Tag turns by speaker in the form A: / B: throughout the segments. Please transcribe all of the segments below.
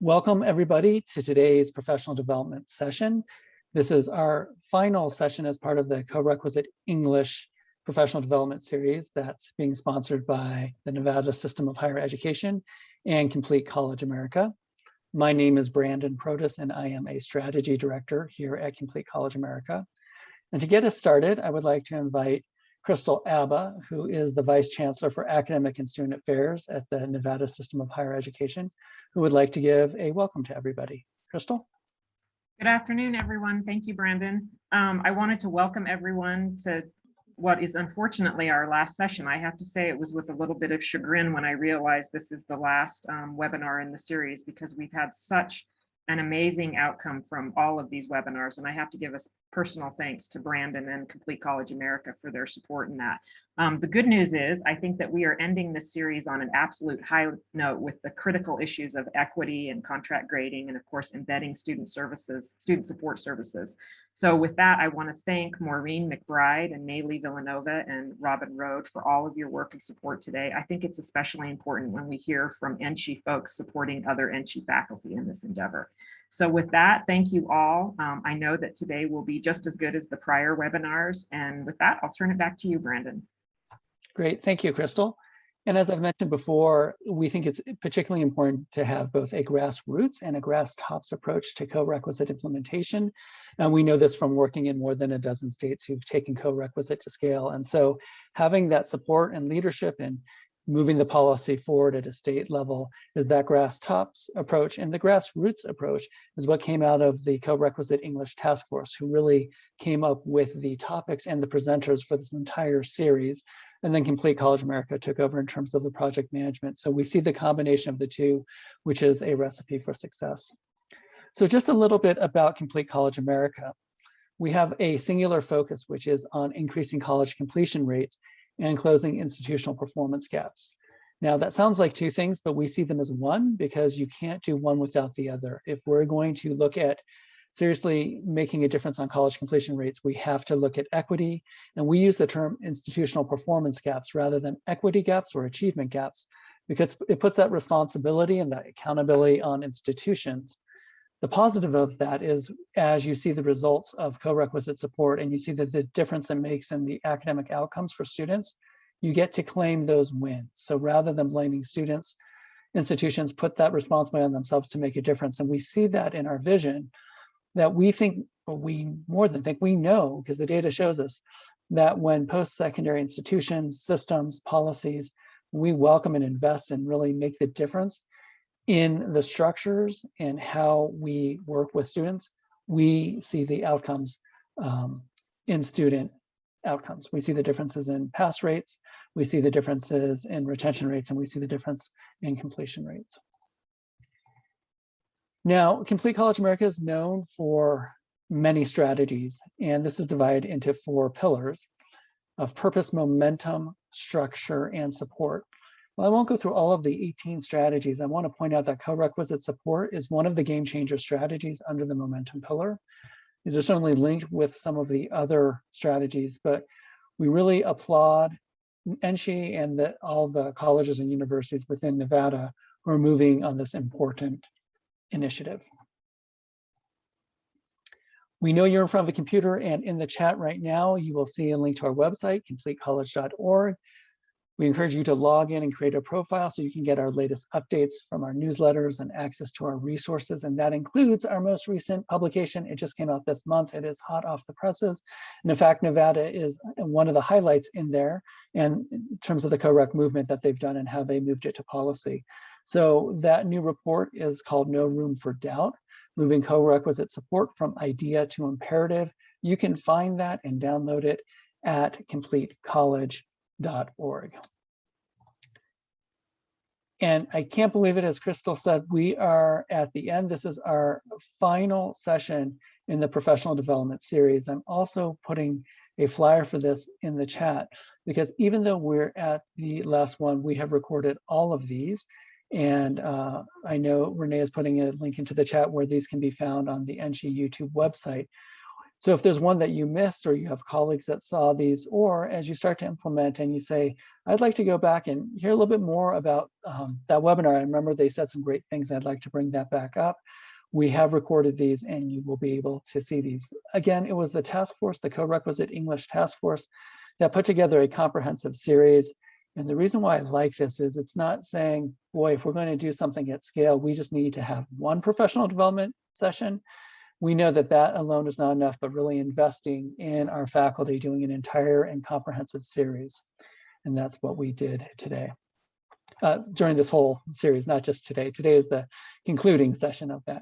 A: Welcome everybody to today's professional development session. This is our final session as part of the co-requisite English professional development series that's being sponsored by the Nevada System of Higher Education and Complete College America. My name is Brandon Protis and I am a strategy director here at Complete College America. And to get us started, I would like to invite Crystal Abba, who is the Vice Chancellor for Academic and Student Affairs at the Nevada System of Higher Education, who would like to give a welcome to everybody. Crystal?
B: Good afternoon, everyone. Thank you, Brandon. I wanted to welcome everyone to what is unfortunately our last session. I have to say it was with a little bit of chagrin when I realized this is the last webinar in the series, because we've had such an amazing outcome from all of these webinars. And I have to give a personal thanks to Brandon and Complete College America for their support in that. The good news is I think that we are ending this series on an absolute high note with the critical issues of equity and contract grading, and of course, embedding student support services. So with that, I want to thank Maureen McBride and Maylee Villanova and Robin Rode for all of your work and support today. I think it's especially important when we hear from NSHE folks supporting other NSHE faculty in this endeavor. So with that, thank you all. I know that today will be just as good as the prior webinars. And with that, I'll turn it back to you, Brandon.
A: Great, thank you, Crystal. And as I've mentioned before, we think it's particularly important to have both a grassroots and a grass tops approach to co-requisite implementation. And we know this from working in more than a dozen states who've taken co-requisite to scale. And so having that support and leadership and moving the policy forward at a state level is that grass tops approach. And the grassroots approach is what came out of the co-requisite English task force, who really came up with the topics and the presenters for this entire series. And then Complete College America took over in terms of the project management. So we see the combination of the two, which is a recipe for success. So just a little bit about Complete College America. We have a singular focus, which is on increasing college completion rates and closing institutional performance gaps. Now that sounds like two things, but we see them as one, because you can't do one without the other. If we're going to look at seriously making a difference on college completion rates, we have to look at equity. And we use the term institutional performance gaps rather than equity gaps or achievement gaps, because it puts that responsibility and that accountability on institutions. The positive of that is, as you see the results of co-requisite support and you see that the difference it makes in the academic outcomes for students, you get to claim those wins. So rather than blaming students, institutions put that responsibility on themselves to make a difference. And we see that in our vision, that we think, or we more than think, we know, because the data shows us that when post-secondary institutions, systems, policies, we welcome and invest and really make the difference in the structures and how we work with students, we see the outcomes in student outcomes. We see the differences in pass rates, we see the differences in retention rates, and we see the difference in completion rates. Now, Complete College America is known for many strategies, and this is divided into 4 pillars of purpose, momentum, structure, and support. Well, I won't go through all of the 18 strategies. I want to point out that co-requisite support is one of the game changer strategies under the momentum pillar. These are certainly linked with some of the other strategies, but we really applaud NSHE and all the colleges and universities within Nevada who are moving on this important initiative. We know you're in front of a computer, and in the chat right now, you will see a link to our website, completecollege.org. We encourage you to log in and create a profile so you can get our latest updates from our newsletters and access to our resources. And that includes our most recent publication. It just came out this month. It is hot off the presses. And in fact, Nevada is one of the highlights in there, and in terms of the co-rec movement that they've done and how they moved it to policy. So that new report is called No Room for Doubt, Moving Co-Requisite Support from Idea to Imperative. You can find that and download it at completecollege.org. And I can't believe it, as Crystal said, we are at the end. This is our final session in the professional development series. I'm also putting a flyer for this in the chat, because even though we're at the last one, we have recorded all of these. And I know Renee is putting a link into the chat where these can be found on the NSHE YouTube website. So if there's one that you missed, or you have colleagues that saw these, or as you start to implement and you say, I'd like to go back and hear a little bit more about that webinar. I remember they said some great things. I'd like to bring that back up. We have recorded these and you will be able to see these. Again, it was the task force, the co-requisite English task force, that put together a comprehensive series. And the reason why I like this is it's not saying, boy, if we're going to do something at scale, we just need to have one professional development session. We know that that alone is not enough, but really investing in our faculty, doing an entire and comprehensive series. And that's what we did today, during this whole series, not just today. Today is the concluding session of that.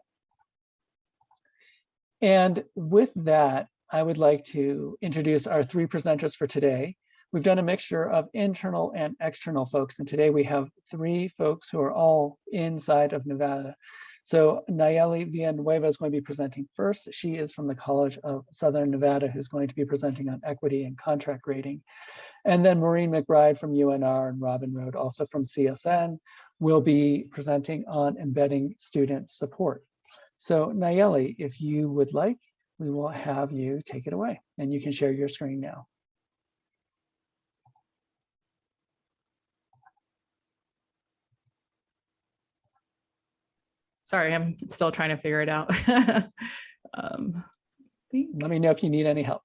A: And with that, I would like to introduce our three presenters for today. We've done a mixture of internal and external folks, and today we have three folks who are all inside of Nevada. So Nayeli Villanueva is going to be presenting first. She is from the College of Southern Nevada, who's going to be presenting on equity and contract grading. And then Maureen McBride from UNR and Robin Road, also from CSN, will be presenting on embedding student support. So Nayeli, if you would like, we will have you take it away, and you can share your screen now.
C: Sorry, I'm still trying to figure it out.
A: Let me know if you need any help.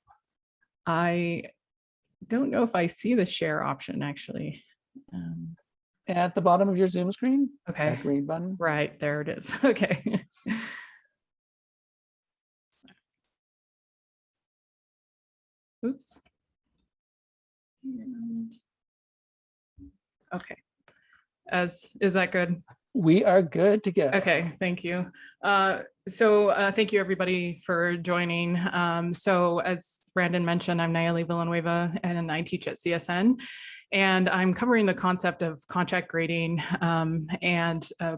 C: I don't know if I see the share option actually.
A: At the bottom of your Zoom screen,
C: Okay,
A: that green button.
C: right there it is. Okay. Oops. And okay. Is that good?
A: We are good to go.
C: Okay, thank you. Thank you everybody for joining. So as Brandon mentioned, I'm Nayeli Villanueva and I teach at CSN. And I'm covering the concept of contract grading.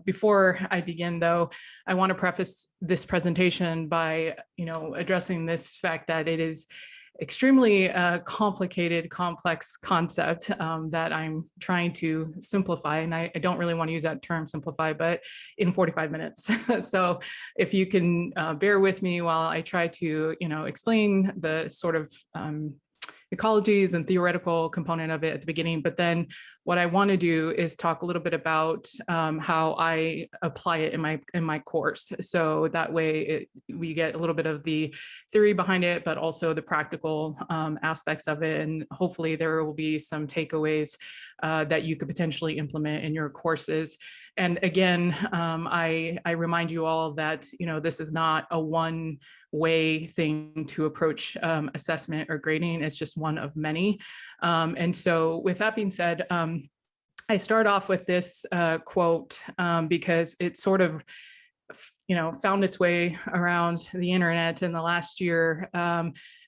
C: Before I begin though, I want to preface this presentation by, addressing this fact that it is extremely complicated, complex concept that I'm trying to simplify. And I don't really want to use that term simplify, but in 45 minutes. So if you can bear with me while I try to, explain the sort of ecologies and theoretical component of it at the beginning. But then what I want to do is talk a little bit about how I apply it in my course. So that way we get a little bit of the theory behind it, but also the practical aspects of it. And hopefully there will be some takeaways that you could potentially implement in your courses. And again, I remind you all that, this is not a one-way thing to approach assessment or grading. It's just one of many. And so with that being said, I start off with this quote because it sort of, found its way around the internet in the last year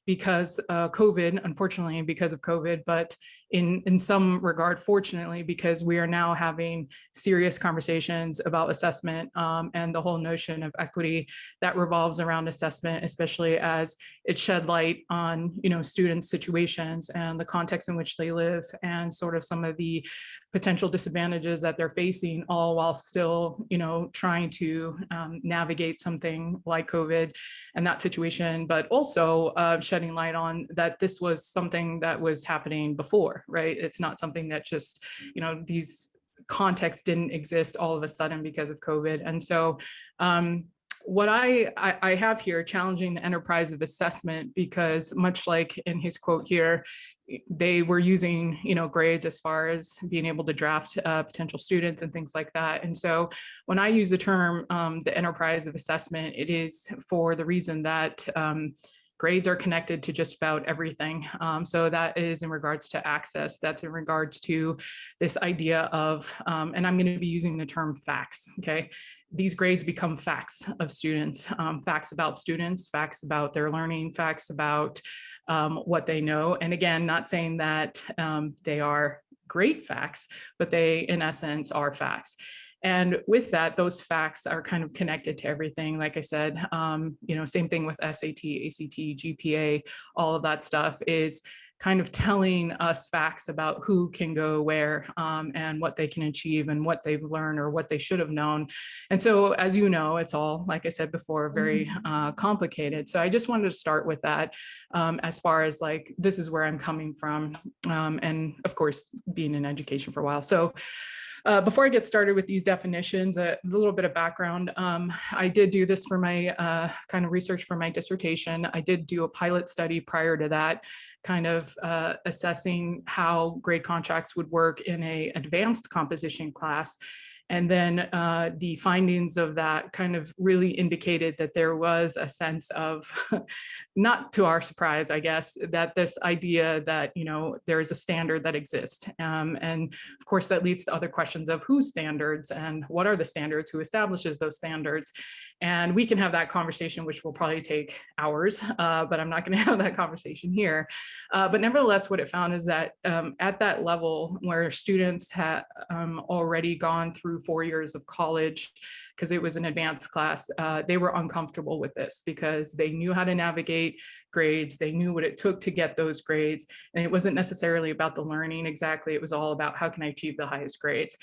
C: because COVID, unfortunately, because of COVID, but in some regard, fortunately, because we are now having serious conversations about assessment and the whole notion of equity that revolves around assessment, especially as it shed light on, students' situations and the context in which they live and sort of some of the potential disadvantages that they're facing, all while still, trying to navigate something like COVID and that situation, but also shedding light on that this was something that was happening before, right? It's not something that just, these contexts didn't exist all of a sudden because of COVID. And so what I have here, challenging the enterprise of assessment, because much like in his quote here, they were using, grades as far as being able to draft potential students and things like that. And so when I use the term the enterprise of assessment, it is for the reason that grades are connected to just about everything. So that is in regards to access, that's in regards to this idea of, and I'm going to be using the term facts, okay? These grades become facts of students, facts about students, facts about their learning, facts about what they know. And again, not saying that they are great facts, but they in essence are facts. And with that, those facts are kind of connected to everything. Like I said, same thing with SAT, ACT, GPA, all of that stuff is kind of telling us facts about who can go where and what they can achieve and what they've learned or what they should have known. And so, as you know, it's all, like I said before, very complicated. So I just wanted to start with that as far as like, this is where I'm coming from. And of course, being in education for a while. So before I get started with these definitions, a little bit of background. I did do this for my kind of research for my dissertation. I did do a pilot study prior to that, kind of assessing how grade contracts would work in an advanced composition class. And then the findings of that kind of really indicated that there was a sense of, not to our surprise, I guess, that this idea that, you know, there is a standard that exists. And of course, that leads to other questions of whose standards and what are the standards, who establishes those standards. And we can have that conversation, which will probably take hours, but I'm not going to have that conversation here. But nevertheless, what it found is that at that level where students had already gone through 4 years of college, because it was an advanced class, they were uncomfortable with this because they knew how to navigate grades. They knew what it took to get those grades. And it wasn't necessarily about the learning exactly. It was all about how can I achieve the highest grades.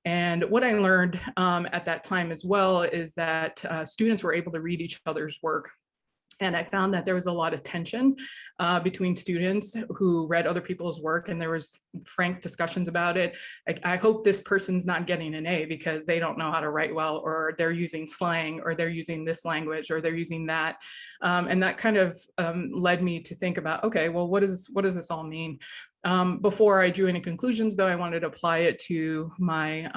C: And what I learned at that time as well is that students were able to read each other's work. And I found that there was a lot of tension between students who read other people's work, and there was frank discussions about it. I hope this person's not getting an A because they don't know how to write well, or they're using slang, or they're using this language, or they're using that. And that kind of led me to think about, okay, well, what does this all mean? Before I drew any conclusions, though, I wanted to apply it to my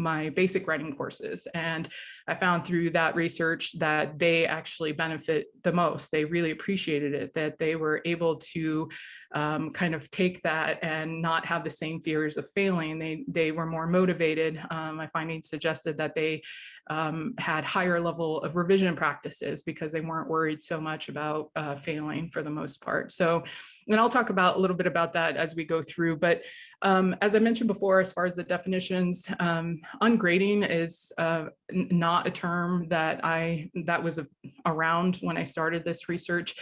C: my basic writing courses. And I found through that research that they actually benefit the most. They really appreciated it, that they were able to kind of take that and not have the same fears of failing. They were more motivated. My findings suggested that they had higher level of revision practices because they weren't worried so much about failing for the most part. So, and I'll talk about a little bit about that as we go through, but as I mentioned before, as far as the definitions, ungrading is not a term that was around when I started this research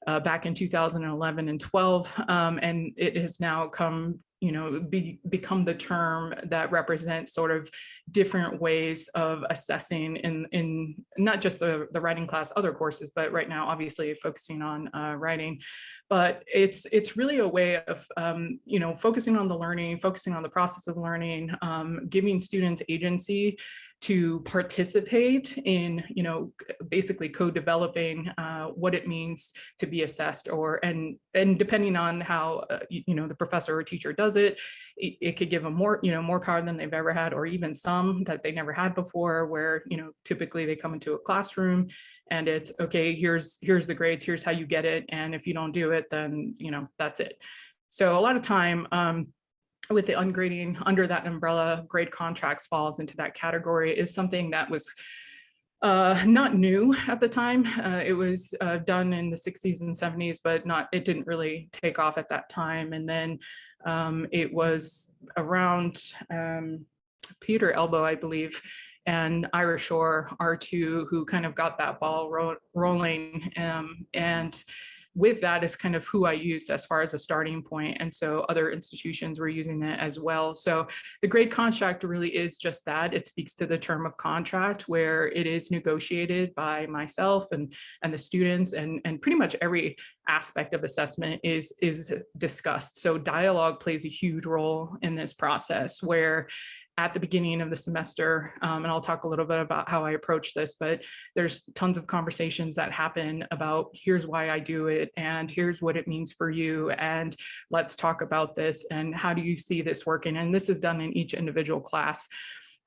C: back in 2011 and 12, and it has now come, you know, become the term that represents sort of different ways of assessing in not just the writing class, other courses, but right now, obviously focusing on writing. But it's really a way of, you know, focusing on the learning, focusing on the process of learning, giving students agency to participate in, you know, basically co-developing what it means to be assessed, and depending on how you know, the professor or teacher does it, it could give them more, you know, more power than they've ever had, or even some that they never had before, where, you know, typically they come into a classroom and it's okay, here's the grades, here's how you get it, and if you don't do it, then, you know, that's it. So a lot of time with the ungrading, under that umbrella, grade contracts falls into that category, is something that was not new at the time. It was done in the 60s and 70s, but it didn't really take off at that time. And then it was around Peter Elbow, I believe, and Ira Shore, R2, who kind of got that ball rolling. And with that is kind of who I used as far as a starting point. And so other institutions were using it as well. So the grade contract really is just that. It speaks to the term of contract, where it is negotiated by myself and the students, and pretty much every aspect of assessment is discussed. So dialogue plays a huge role in this process, where at the beginning of the semester, and I'll talk a little bit about how I approach this, but there's tons of conversations that happen about, here's why I do it, and here's what it means for you, and let's talk about this, and how do you see this working? And this is done in each individual class.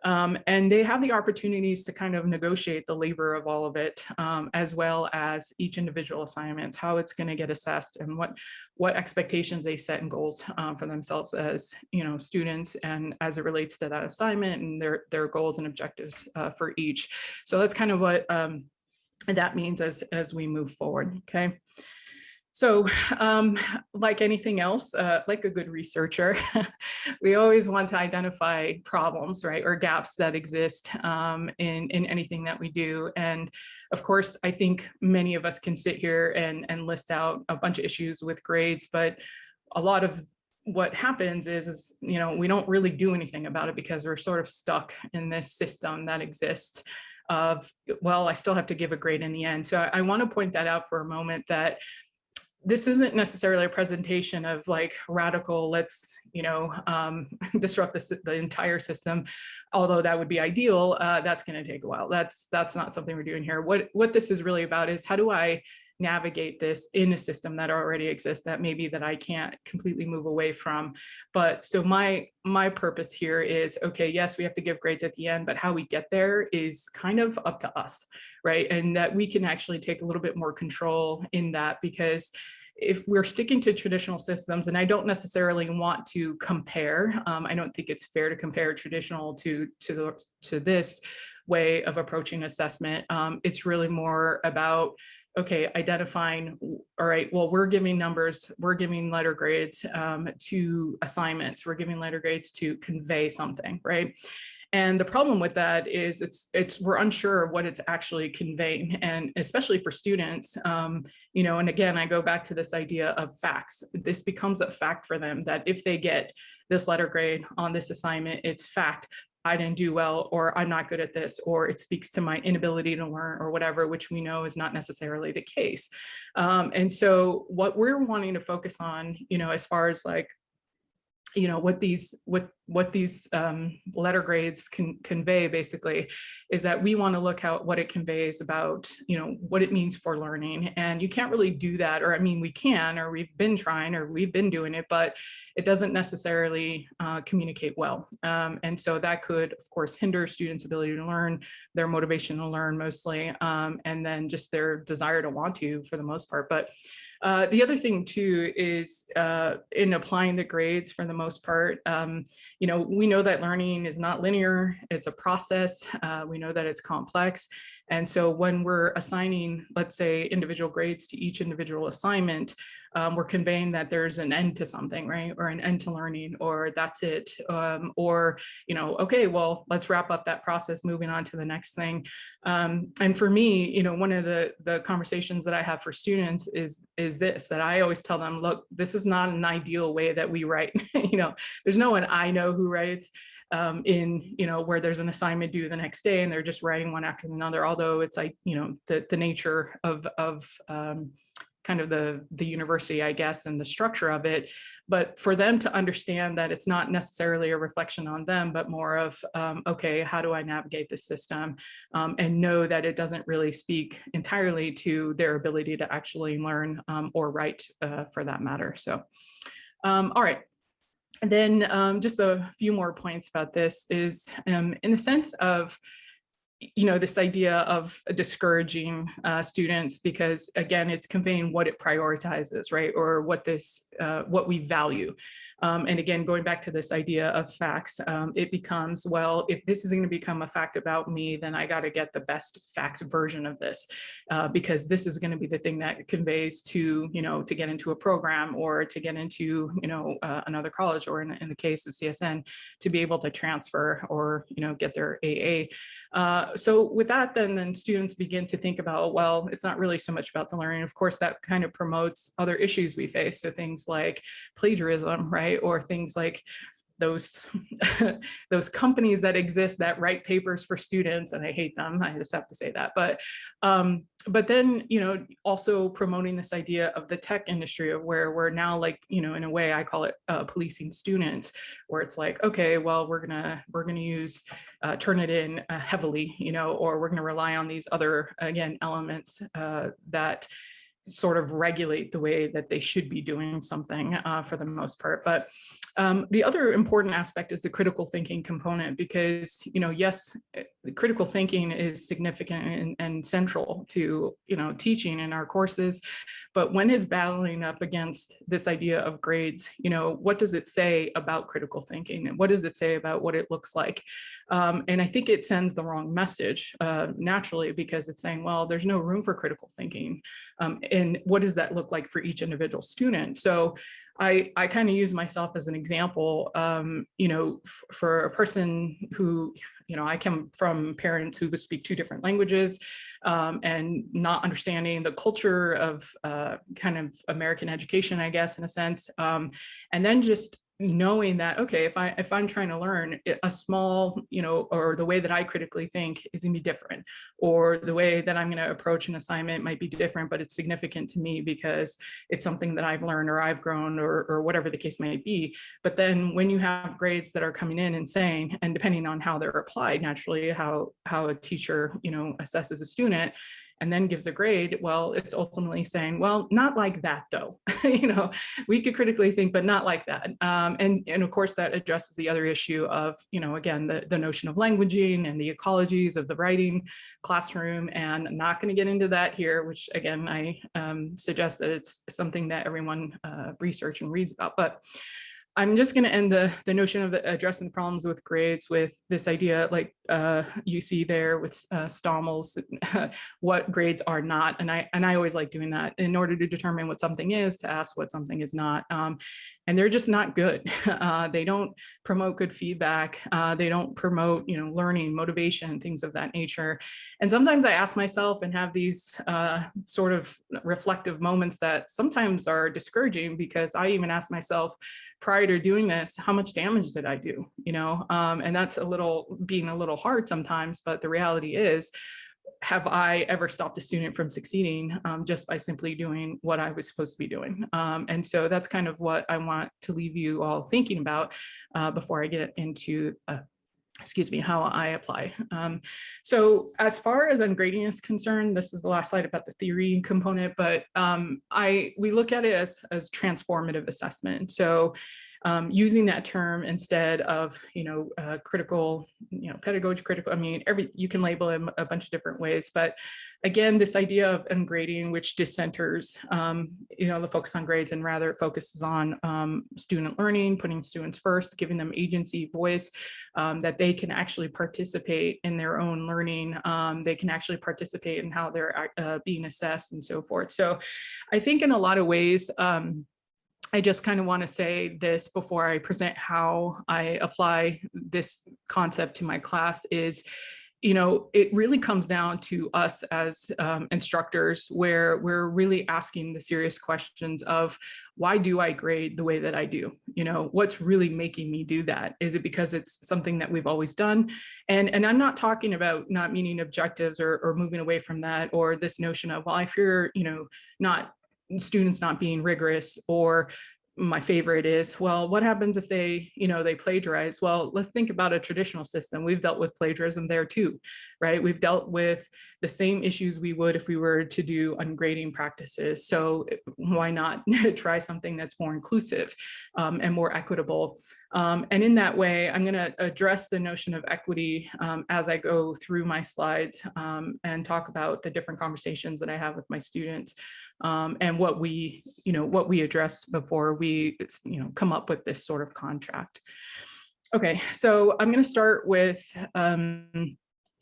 C: And they have the opportunities to kind of negotiate the labor of all of it, as well as each individual assignments, how it's going to get assessed, and what expectations they set and goals for themselves as, you know, students, and as it relates to that assignment and their goals and objectives for each. So that's kind of what that means as we move forward. Okay. So like anything else, like a good researcher, we always want to identify problems, right, or gaps that exist in anything that we do. And of course, I think many of us can sit here and list out a bunch of issues with grades, but a lot of what happens is, you know, we don't really do anything about it because we're sort of stuck in this system that exists of, well, I still have to give a grade in the end. So I want to point that out for a moment, that this isn't necessarily a presentation of like radical, let's, you know, disrupt the entire system, although that would be ideal. That's going to take a while. That's not something we're doing here. What this is really about is, how do I navigate this in a system that already exists, that maybe that I can't completely move away from. But so my purpose here is, okay, yes, we have to give grades at the end, but how we get there is kind of up to us, right? And that we can actually take a little bit more control in that, because if we're sticking to traditional systems, and I don't necessarily want to compare, I don't think it's fair to compare traditional to this way of approaching assessment. It's really more about, okay, identifying, all right, well, we're giving numbers, we're giving letter grades to assignments, we're giving letter grades to convey something, right? And the problem with that is we're unsure of what it's actually conveying, and especially for students, you know, and again, I go back to this idea of facts. This becomes a fact for them, that if they get this letter grade on this assignment, it's fact. I didn't do well, or I'm not good at this, or it speaks to my inability to learn, or whatever, which we know is not necessarily the case. And so what we're wanting to focus on, you know, as far as like, you know, what these letter grades can convey basically, is that we want to look at what it conveys about, you know, what it means for learning. And you can't really do that, or I mean, we can, or we've been trying, or we've been doing it, but it doesn't necessarily communicate well. And so that could, of course, hinder students' ability to learn, their motivation to learn mostly, and then just their desire to want to, for the most part. But the other thing too is in applying the grades, for the most part, you know, we know that learning is not linear, it's a process. We know that it's complex. And so when we're assigning, let's say, individual grades to each individual assignment, we're conveying that there's an end to something, right? Or an end to learning, or that's it. Or, you know, okay, well, let's wrap up that process, moving on to the next thing. And for me, you know, one of the conversations that I have for students is this, that I always tell them, look, this is not an ideal way that we write. You know, there's no one I know who writes in, you know, where there's an assignment due the next day and they're just writing one after another, although it's like, you know, the nature of kind of the university, I guess, and the structure of it. But for them to understand that it's not necessarily a reflection on them, but more of, okay, how do I navigate this system, and know that it doesn't really speak entirely to their ability to actually learn or write for that matter. So, all right. And then just a few more points about this is in the sense of, you know, this idea of discouraging students, because again, it's conveying what it prioritizes, right? Or what we value. And again, going back to this idea of facts, it becomes, well, if this is going to become a fact about me, then I got to get the best fact version of this, because this is going to be the thing that conveys to, you know, to get into a program, or to get into, you know, another college, or in the case of CSN, to be able to transfer, or, you know, get their AA. So with that, then students begin to think about, well, it's not really so much about the learning. Of course, that kind of promotes other issues we face. So things like plagiarism, right? Or things like those companies that exist that write papers for students, and I hate them. I just have to say that. But then, you know, also promoting this idea of the tech industry, of where we're now, like, you know, in a way I call it policing students, where it's like, okay, well, we're gonna use Turnitin heavily, you know, or we're gonna rely on these other, again, elements that sort of regulate the way that they should be doing something for the most part. But the other important aspect is the critical thinking component, because, you know, yes, critical thinking is significant and central to, teaching in our courses. But when it's battling up against this idea of grades, what does it say about critical thinking? And what does it say about what it looks like? And I think it sends the wrong message naturally, because it's saying, well, there's no room for critical thinking. And what does that look like for each individual student? So I kind of use myself as an example, for a person who, I come from parents who speak 2 different languages, and not understanding the culture of kind of American education, I guess, in a sense. And then just knowing that, okay, if I'm trying to learn a small, or the way that I critically think is gonna be different, or the way that I'm gonna approach an assignment might be different, but it's significant to me because it's something that I've learned or I've grown, or whatever the case may be. But then when you have grades that are coming in and saying, and depending on how they're applied, naturally, how a teacher, assesses a student, and then gives a grade, well, it's ultimately saying, well, not like that though. We could critically think, but not like that. And of course that addresses the other issue of, again, the notion of languaging and the ecologies of the writing classroom. And I'm not going to get into that here, which again, I suggest that it's something that everyone research and reads about. But I'm just going to end the notion of addressing problems with grades with this idea, like you see there with Stommel's, what grades are not. And I always like doing that in order to determine what something is, to ask what something is not. And they're just not good. They don't promote good feedback. They don't promote, learning, motivation, things of that nature. And sometimes I ask myself and have these sort of reflective moments that sometimes are discouraging, because I even ask myself prior to doing this, how much damage did I do? And that's being a little hard sometimes, but the reality is, have I ever stopped a student from succeeding just by simply doing what I was supposed to be doing? And so that's kind of what I want to leave you all thinking about before I get into how I apply. So as far as ungrading is concerned, this is the last slide about the theory component, but we look at it as transformative assessment. So using that term instead of, critical, pedagogy critical, you can label it a bunch of different ways, but again, this idea of ungrading, which dissenters, the focus on grades and rather focuses on student learning, putting students first, giving them agency, voice, that they can actually participate in their own learning. They can actually participate in how they're being assessed and so forth. So I think in a lot of ways, I just kind of want to say this before I present how I apply this concept to my class is, it really comes down to us as instructors, where we're really asking the serious questions of, why do I grade the way that I do? What's really making me do that? Is it because it's something that we've always done? And I'm not talking about not meeting objectives or moving away from that, or this notion of, well, if you're, students not being rigorous, or my favorite is, well, what happens if they plagiarize? Well, let's think about a traditional system. We've dealt with plagiarism there too, right? We've dealt with the same issues we would if we were to do ungrading practices. So why not try something that's more inclusive and more equitable? And in that way, I'm going to address the notion of equity as I go through my slides and talk about the different conversations that I have with my students and what we address before we, come up with this sort of contract. Okay, so I'm going to start with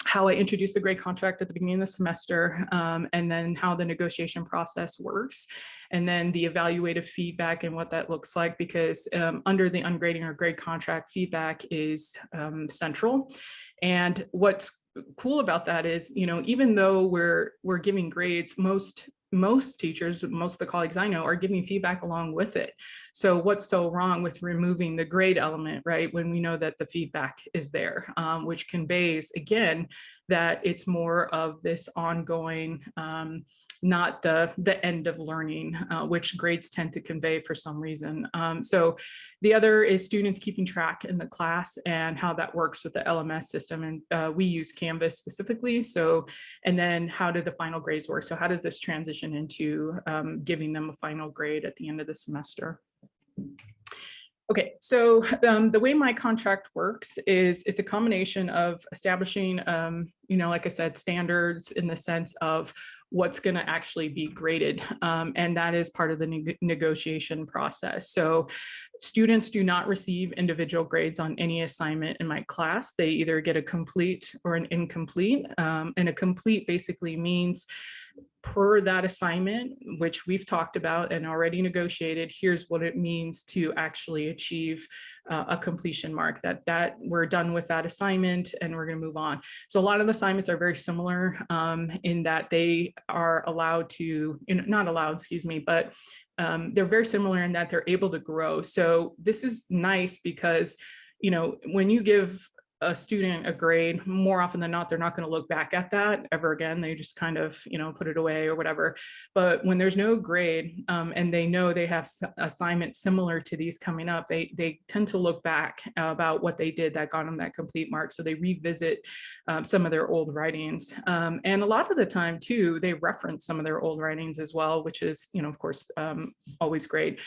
C: how I introduce the grade contract at the beginning of the semester, and then how the negotiation process works, and then the evaluative feedback and what that looks like, because under the ungrading or grade contract, feedback is central. And what's cool about that is, even though we're giving grades, most teachers, most of the colleagues I know, are giving feedback along with it. So what's so wrong with removing the grade element, right? When we know that the feedback is there, which conveys, again, that it's more of this ongoing, not the end of learning, which grades tend to convey for some reason. So the other is students keeping track in the class and how that works with the LMS system. And we use Canvas specifically. So, and then how do the final grades work? So how does this transition into giving them a final grade at the end of the semester? Okay, so the way my contract works is it's a combination of establishing, like I said, standards in the sense of what's going to actually be graded. And that is part of the negotiation process. So students do not receive individual grades on any assignment in my class. They either get a complete or an incomplete. And a complete basically means per that assignment, which we've talked about and already negotiated, here's what it means to actually achieve a completion mark, that we're done with that assignment and we're going to move on. So a lot of the assignments are very similar in that they are allowed to, not allowed, excuse me, but they're very similar in that they're able to grow. So this is nice because, when you give a student a grade, more often than not, they're not going to look back at that ever again. They just kind of, put it away or whatever. But when there's no grade and they know they have assignments similar to these coming up, they tend to look back about what they did that got them that complete mark. So they revisit some of their old writings. And a lot of the time too, they reference some of their old writings as well, which is, of course, always great.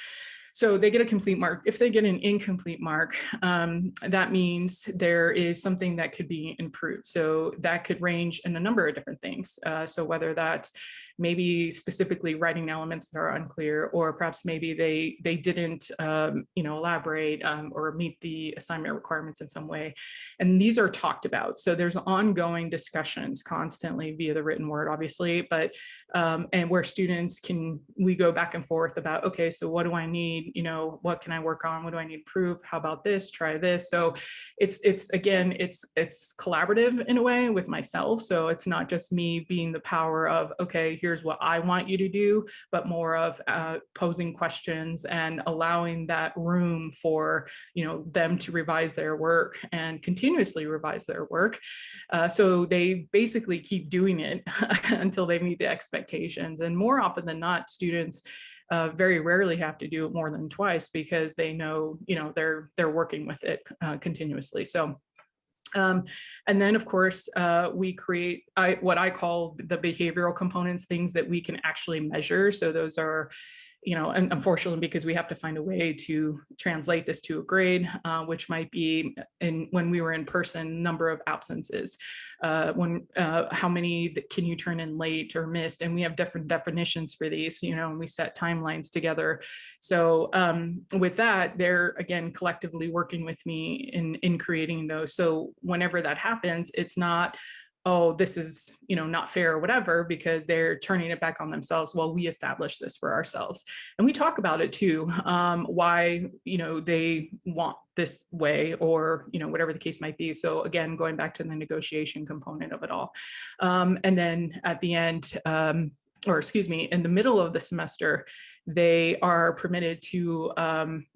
C: So they get a complete mark. If they get an incomplete mark, that means there is something that could be improved. So that could range in a number of different things. So whether that's maybe specifically writing elements that are unclear, or perhaps maybe they didn't elaborate or meet the assignment requirements in some way. And these are talked about. So there's ongoing discussions constantly via the written word, obviously, but and where students we go back and forth about, okay, so what do I need? What can I work on? What do I need to prove? How about this? Try this. So it's collaborative in a way with myself. So it's not just me being the power of, okay, here's what I want you to do, but more of posing questions and allowing that room for, them to revise their work and continuously revise their work. So they basically keep doing it until they meet the expectations. And more often than not, students very rarely have to do it more than twice because they know, they're working with it continuously. So and then, of course, we create what I call the behavioral components, things that we can actually measure. So those are, and unfortunately, because we have to find a way to translate this to a grade, which might be when we were in person, number of absences, how many can you turn in late or missed, and we have different definitions for these, and we set timelines together. So with that, they're again collectively working with me in creating those. So whenever that happens, it's not, oh, this is, not fair or whatever, because they're turning it back on themselves. Well, we established this for ourselves. And we talk about it too, why, they want this way or, whatever the case might be. So again, going back to the negotiation component of it all. And then at the end, in the middle of the semester, they are permitted to,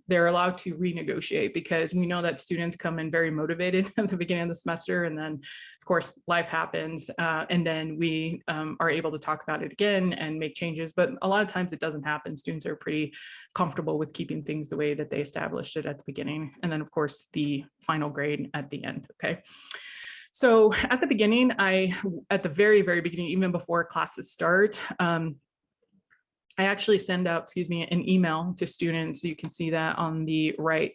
C: they're allowed to renegotiate, because we know that students come in very motivated at the beginning of the semester. And then of course life happens. And then we are able to talk about it again and make changes. But a lot of times it doesn't happen. Students are pretty comfortable with keeping things the way that they established it at the beginning. And then of course the final grade at the end. Okay. So at the beginning, at the very, very beginning, even before classes start, I actually send out, an email to students. So you can see that on the right.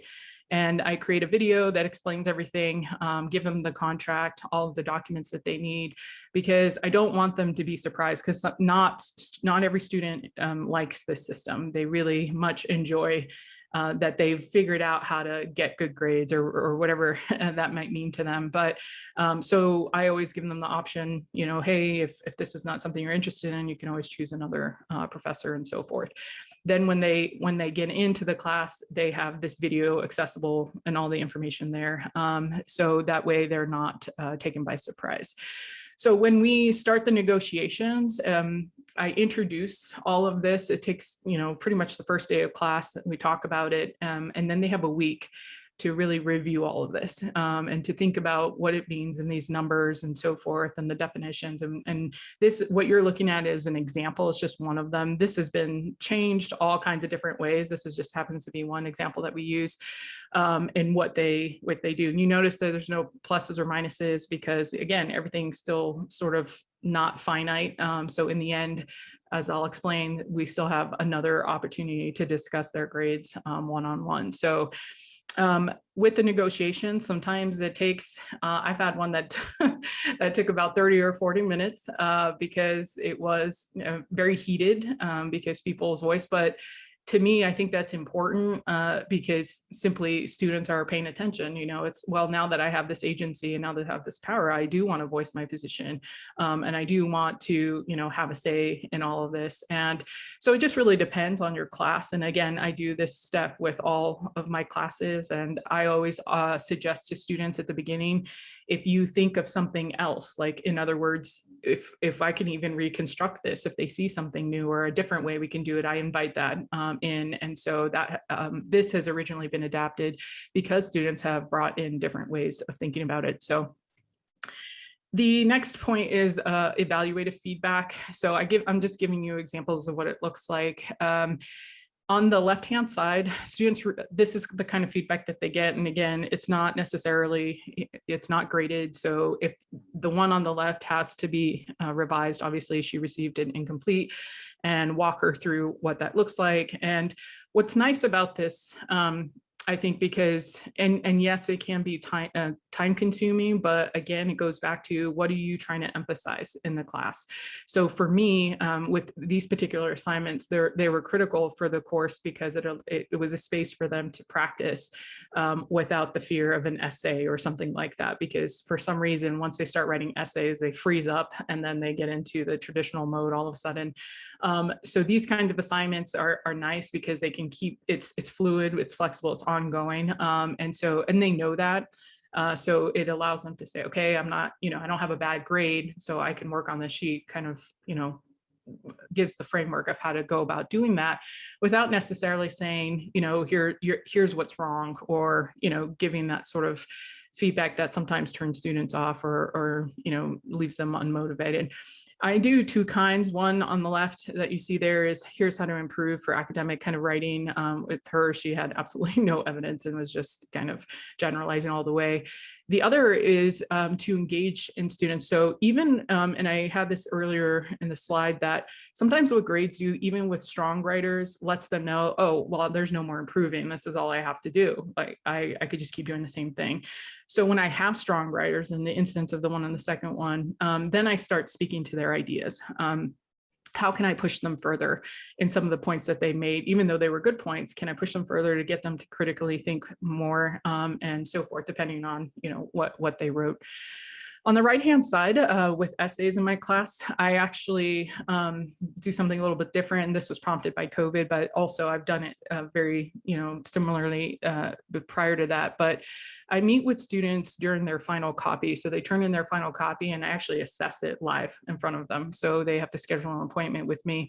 C: And I create a video that explains everything, give them the contract, all of the documents that they need, because I don't want them to be surprised, because not every student likes this system. They really much enjoy that they've figured out how to get good grades or whatever that might mean to them. But so I always give them the option, hey, if this is not something you're interested in, you can always choose another professor and so forth. Then when they get into the class, they have this video accessible and all the information there. So that way they're not taken by surprise. So when we start the negotiations, I introduce all of this. It takes, pretty much the first day of class that we talk about it. And then they have a week to really review all of this and to think about what it means in these numbers and so forth, and the definitions. And this, what you're looking at is an example. It's just one of them. This has been changed all kinds of different ways. This is just happens to be one example that we use in what they do. And you notice that there's no pluses or minuses, because again, everything's still sort of not finite. So in the end, as I'll explain, we still have another opportunity to discuss their grades one-on-one. So with the negotiation, sometimes it takes, I've had one that that took about 30 or 40 minutes because it was very heated because people's voice, but to me, I think that's important because simply students are paying attention. You know, it's, well, now that I have this agency and now that I have this power, I do want to voice my position. And I do want to, you know, have a say in all of this. And so it just really depends on your class. And again, I do this step with all of my classes. And I always suggest to students at the beginning, if you think of something else, like in other words, if I can even reconstruct this, if they see something new or a different way we can do it, I invite that in. And so that this has originally been adapted because students have brought in different ways of thinking about it. So the next point is evaluative feedback. So I'm just giving you examples of what it looks like. On the left-hand side, students, this is the kind of feedback that they get. And again, it's not necessarily, it's not graded. So if the one on the left has to be revised, obviously she received an incomplete, and walk her through what that looks like. And what's nice about this, I think, because, and yes, it can be time consuming, but again, it goes back to what are you trying to emphasize in the class? So for me, with these particular assignments, they were critical for the course because it was a space for them to practice without the fear of an essay or something like that. Because for some reason, once they start writing essays, they freeze up and then they get into the traditional mode all of a sudden. So these kinds of assignments are nice because they can keep, it's fluid, it's flexible, it's ongoing. And they know that. So it allows them to say, okay, I'm not, you know, I don't have a bad grade, so I can work on this sheet, kind of, you know, gives the framework of how to go about doing that without necessarily saying, you know, here's what's wrong, or, you know, giving that sort of feedback that sometimes turns students off or, you know, leaves them unmotivated. I do two kinds. One on the left that you see there is here's how to improve for academic kind of writing. With her, she had absolutely no evidence and was just kind of generalizing all the way. The other is to engage in students. So even, and I had this earlier in the slide, that sometimes what grades do, even with strong writers, lets them know, oh, well, there's no more improving. This is all I have to do. Like I could just keep doing the same thing. So when I have strong writers, in the instance of the one on the second one, then I start speaking to their ideas. How can I push them further in some of the points that they made, even though they were good points? Can I push them further to get them to critically think more, and so forth, depending on, you know, what they wrote. On the right-hand side, with essays in my class, I actually do something a little bit different. And this was prompted by COVID, but also I've done it very, you know, similarly prior to that. But I meet with students during their final copy. So they turn in their final copy and I actually assess it live in front of them. So they have to schedule an appointment with me.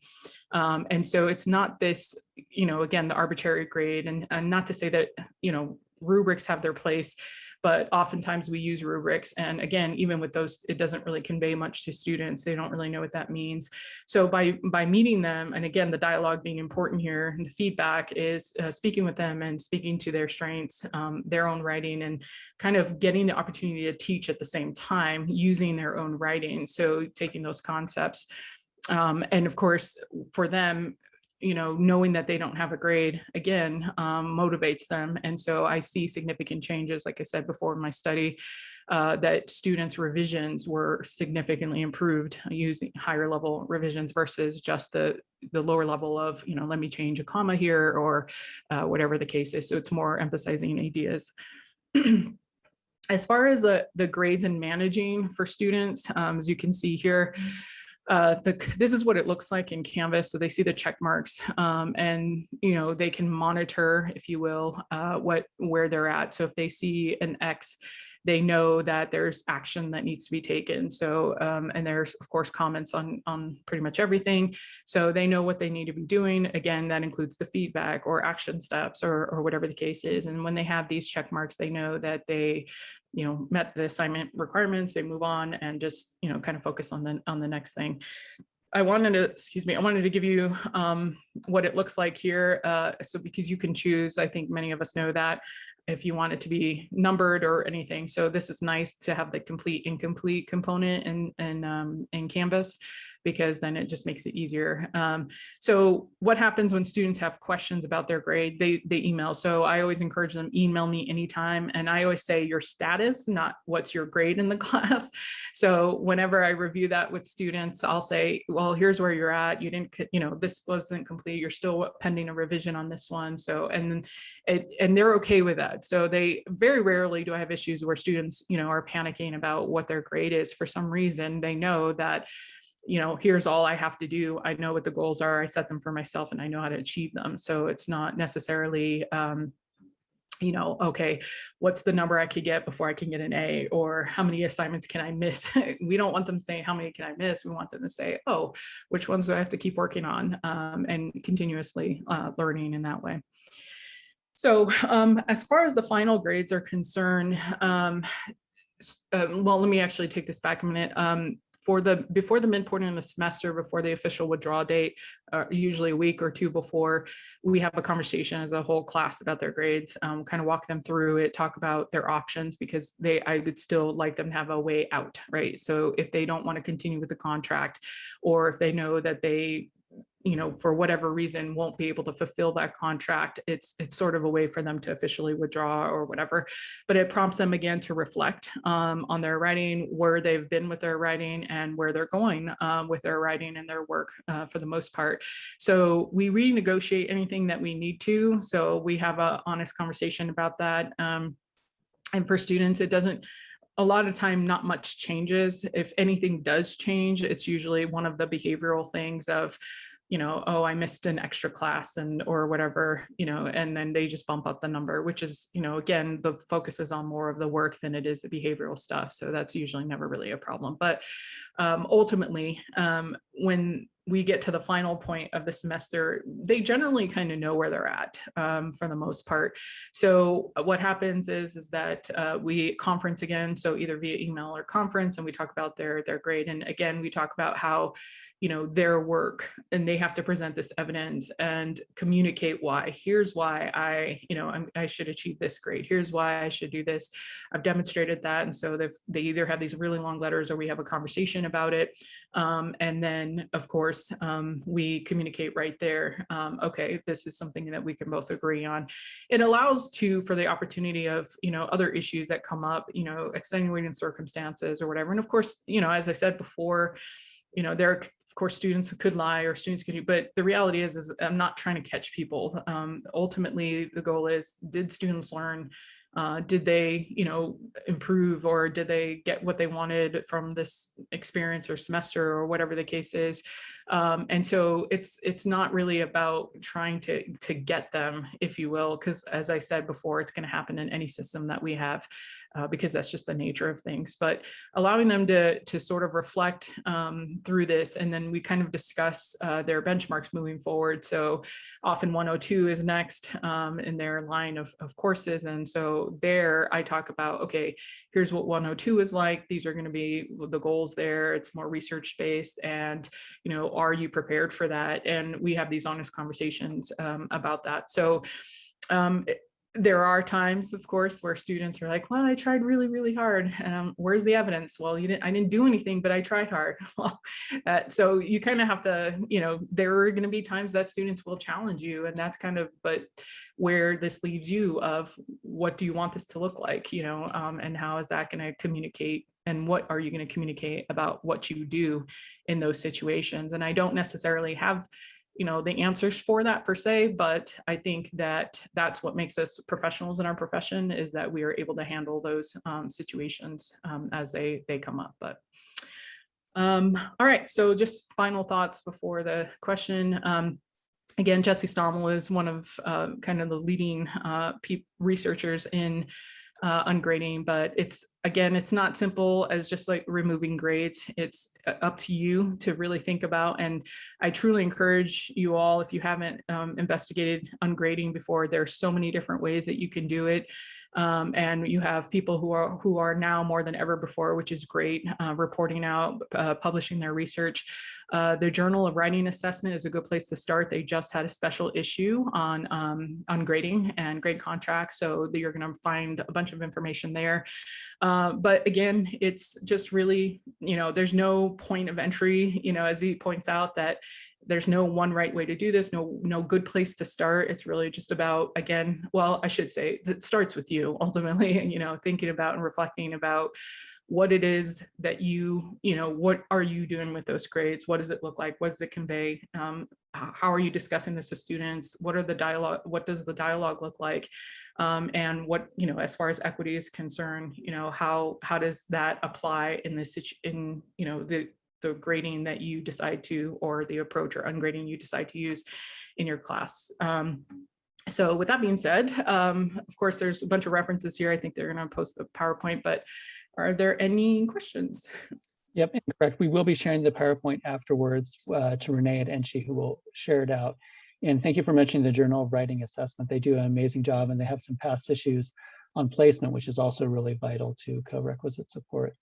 C: And so it's not this, you know, again, the arbitrary grade, and not to say that, you know, rubrics have their place, but oftentimes we use rubrics. And again, even with those, it doesn't really convey much to students. They don't really know what that means. So by meeting them, and again, the dialogue being important here, and the feedback is speaking with them and speaking to their strengths, their own writing, and kind of getting the opportunity to teach at the same time using their own writing. So taking those concepts. And of course, for them, you know, knowing that they don't have a grade, again, motivates them. And so I see significant changes, like I said before in my study, that students' revisions were significantly improved using higher level revisions versus just the lower level of, you know, let me change a comma here, or whatever the case is. So it's more emphasizing ideas. As far as the grades and managing for students, as you can see here, this is what it looks like in Canvas. So they see the check marks, and you know, they can monitor, if you will, where they're at. So if they see an X, they know that there's action that needs to be taken. So and there's of course comments on pretty much everything. So they know what they need to be doing. Again, that includes the feedback or action steps or whatever the case is. And when they have these check marks, they know that they, you know, met the assignment requirements, they move on and just, you know, kind of focus on the next thing. I wanted to give you what it looks like here. So because you can choose, I think many of us know that, if you want it to be numbered or anything. So this is nice to have the complete incomplete component in Canvas, because then it just makes it easier. So what happens when students have questions about their grade? They email. So I always encourage them, email me anytime. And I always say your status, not what's your grade in the class. So whenever I review that with students, I'll say, well, here's where you're at. You didn't, this wasn't complete. You're still pending a revision on this one. So, and they're okay with that. So they very rarely do I have issues where students, are panicking about what their grade is. For some reason, they know that, here's all I have to do. I know what the goals are. I set them for myself and I know how to achieve them. So it's not necessarily, okay, what's the number I could get before I can get an A, or how many assignments can I miss? We don't want them saying, how many can I miss? We want them to say, oh, which ones do I have to keep working on, and continuously learning in that way. So as far as the final grades are concerned, well, let me actually take this back a minute. Before the midpoint in the semester, before the official withdrawal date, usually a week or two before, we have a conversation as a whole class about their grades, kind of walk them through it, talk about their options, because I would still like them to have a way out, right? So if they don't want to continue with the contract, or if they know that they, for whatever reason, won't be able to fulfill that contract, it's sort of a way for them to officially withdraw or whatever. But it prompts them again to reflect on their writing, where they've been with their writing, and where they're going with their writing and their work for the most part. So we renegotiate anything that we need to. So we have an honest conversation about that. And for students, it doesn't, a lot of time, not much changes. If anything does change, it's usually one of the behavioral things of, oh, I missed an extra class or whatever, and then they just bump up the number, which is, again, the focus is on more of the work than it is the behavioral stuff. So that's usually never really a problem. But ultimately, when we get to the final point of the semester, they generally kind of know where they're at for the most part. So what happens is that we conference again, so either via email or conference, and we talk about their grade. And again, we talk about how, their work, and they have to present this evidence and communicate why. Here's why I should achieve this grade. Here's why I should do this. I've demonstrated that. And so they either have these really long letters, or we have a conversation about it. And then, of course, we communicate right there. Okay, this is something that we can both agree on. It allows for the opportunity of, other issues that come up, extenuating circumstances or whatever. And of course, as I said before, there are, of course, students who could lie, or students could, but the reality is I'm not trying to catch people. Ultimately, the goal is, did students learn? Did they, improve, or did they get what they wanted from this experience or semester, or whatever the case is? And so it's not really about trying to get them, if you will, because as I said before, it's going to happen in any system that we have, because that's just the nature of things. But allowing them to sort of reflect through this, and then we kind of discuss their benchmarks moving forward. So often 102 is next in their line of courses. And so there I talk about, okay, here's what 102 is like. These are going to be the goals there. It's more research based, and, are you prepared for that? And we have these honest conversations about that. So there are times, of course, where students are like, well, I tried really, really hard. Where's the evidence? Well, I didn't do anything, but I tried hard. Well, so you kind of have to, there are going to be times that students will challenge you, and that's kind of, but where this leaves you of, what do you want this to look like, and how is that going to communicate, and what are you going to communicate about what you do in those situations? And I don't necessarily have the answers for that per se, but I think that that's what makes us professionals in our profession, is that we are able to handle those situations as they come up. But all right, so just final thoughts before the question. Again, Jesse Stommel is one of kind of the leading researchers in ungrading, but it's not simple as just like removing grades. It's up to you to really think about. And I truly encourage you all, if you haven't investigated ungrading before, there's so many different ways that you can do it. And you have people who are now more than ever before, which is great, reporting out, publishing their research. The Journal of Writing Assessment is a good place to start. They just had a special issue on grading and grade contracts, so you're going to find a bunch of information there. But again, it's just really, there's no point of entry, as he points out, that there's no one right way to do this, no good place to start. It's really just about, again, well, I should say it starts with you ultimately, thinking about and reflecting about what it is that what are you doing with those grades? What does it look like? What does it convey? How are you discussing this with students? What does the dialogue look like? And what, as far as equity is concerned, how does that apply in this, the grading that you decide to, or the approach or ungrading you decide to use in your class. So with that being said, of course, there's a bunch of references here. I think they're going to post the PowerPoint, but are there any questions?
A: Yep, correct. We will be sharing the PowerPoint afterwards to Renee at Enchi, who will share it out. And thank you for mentioning the Journal of Writing Assessment. They do an amazing job, and they have some past issues on placement, which is also really vital to co-requisite support.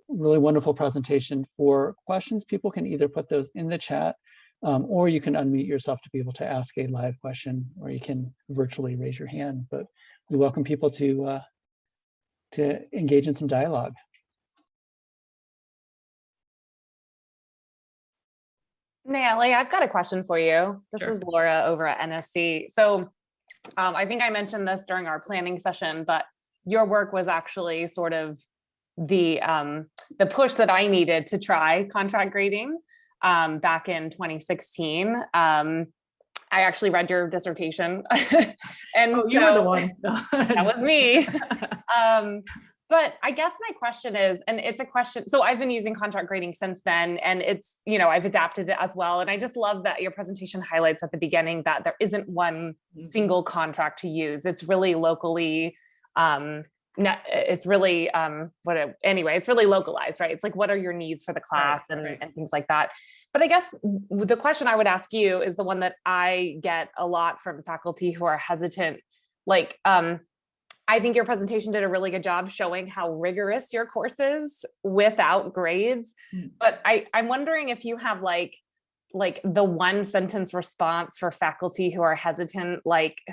A: Really wonderful presentation. For questions, people can either put those in the chat, or you can unmute yourself to be able to ask a live question, or you can virtually raise your hand. But we welcome people to engage in some dialogue.
D: Nayeli, I've got a question for you. This
C: Sure.
D: is Laura over at NSC. So I think I mentioned this during our planning session, but your work was actually sort of the push that I needed to try contract grading back in 2016. I actually read your dissertation. And
C: you were the one.
D: That was me. But I guess my question is, and it's a question, so I've been using contract grading since then, and it's, I've adapted it as well. And I just love that your presentation highlights at the beginning that there isn't one single contract to use. It's really locally, it's really, it's really localized, right? It's like, what are your needs for the class, and things like that. But I guess the question I would ask you is the one that I get a lot from faculty who are hesitant. Like, I think your presentation did a really good job showing how rigorous your course is without grades. But I'm wondering if you have like the one sentence response for faculty who are hesitant,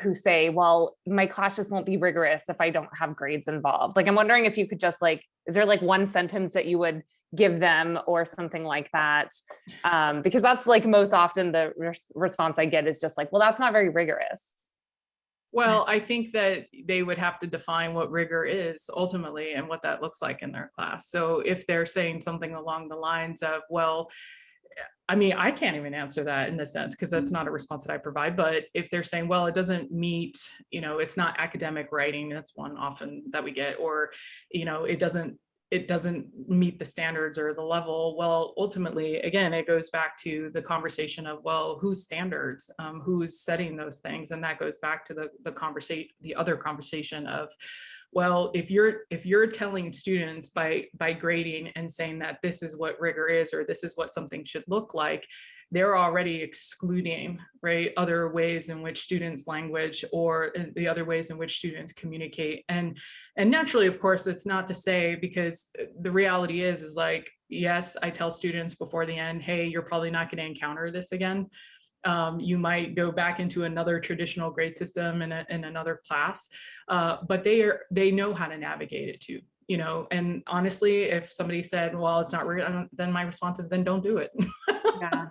D: who say, well, my class just won't be rigorous if I don't have grades involved. I'm wondering if you could just is there one sentence that you would give them or something like that? Because that's most often the response I get is just well, that's not very rigorous.
C: Well, I think that they would have to define what rigor is ultimately and what that looks like in their class. So if they're saying something along the lines of, well, I mean, I can't even answer that in this sense because that's not a response that I provide. But if they're saying, well, it doesn't meet, it's not academic writing, that's one often that we get, or, it doesn't meet the standards or the level. Well, ultimately, again, it goes back to the conversation of, well, whose standards, who's setting those things? And that goes back to the other conversation of, well, if you're telling students by grading and saying that this is what rigor is, or this is what something should look like, they're already excluding, right, other ways in which students language, or the other ways in which students communicate. And naturally, of course, it's not to say, because the reality is yes, I tell students before the end, hey, you're probably not going to encounter this again. You might go back into another traditional grade system in another class, but they know how to navigate it too. And honestly, if somebody said, well, it's not rigorous, then my response is, then don't do it. Yeah.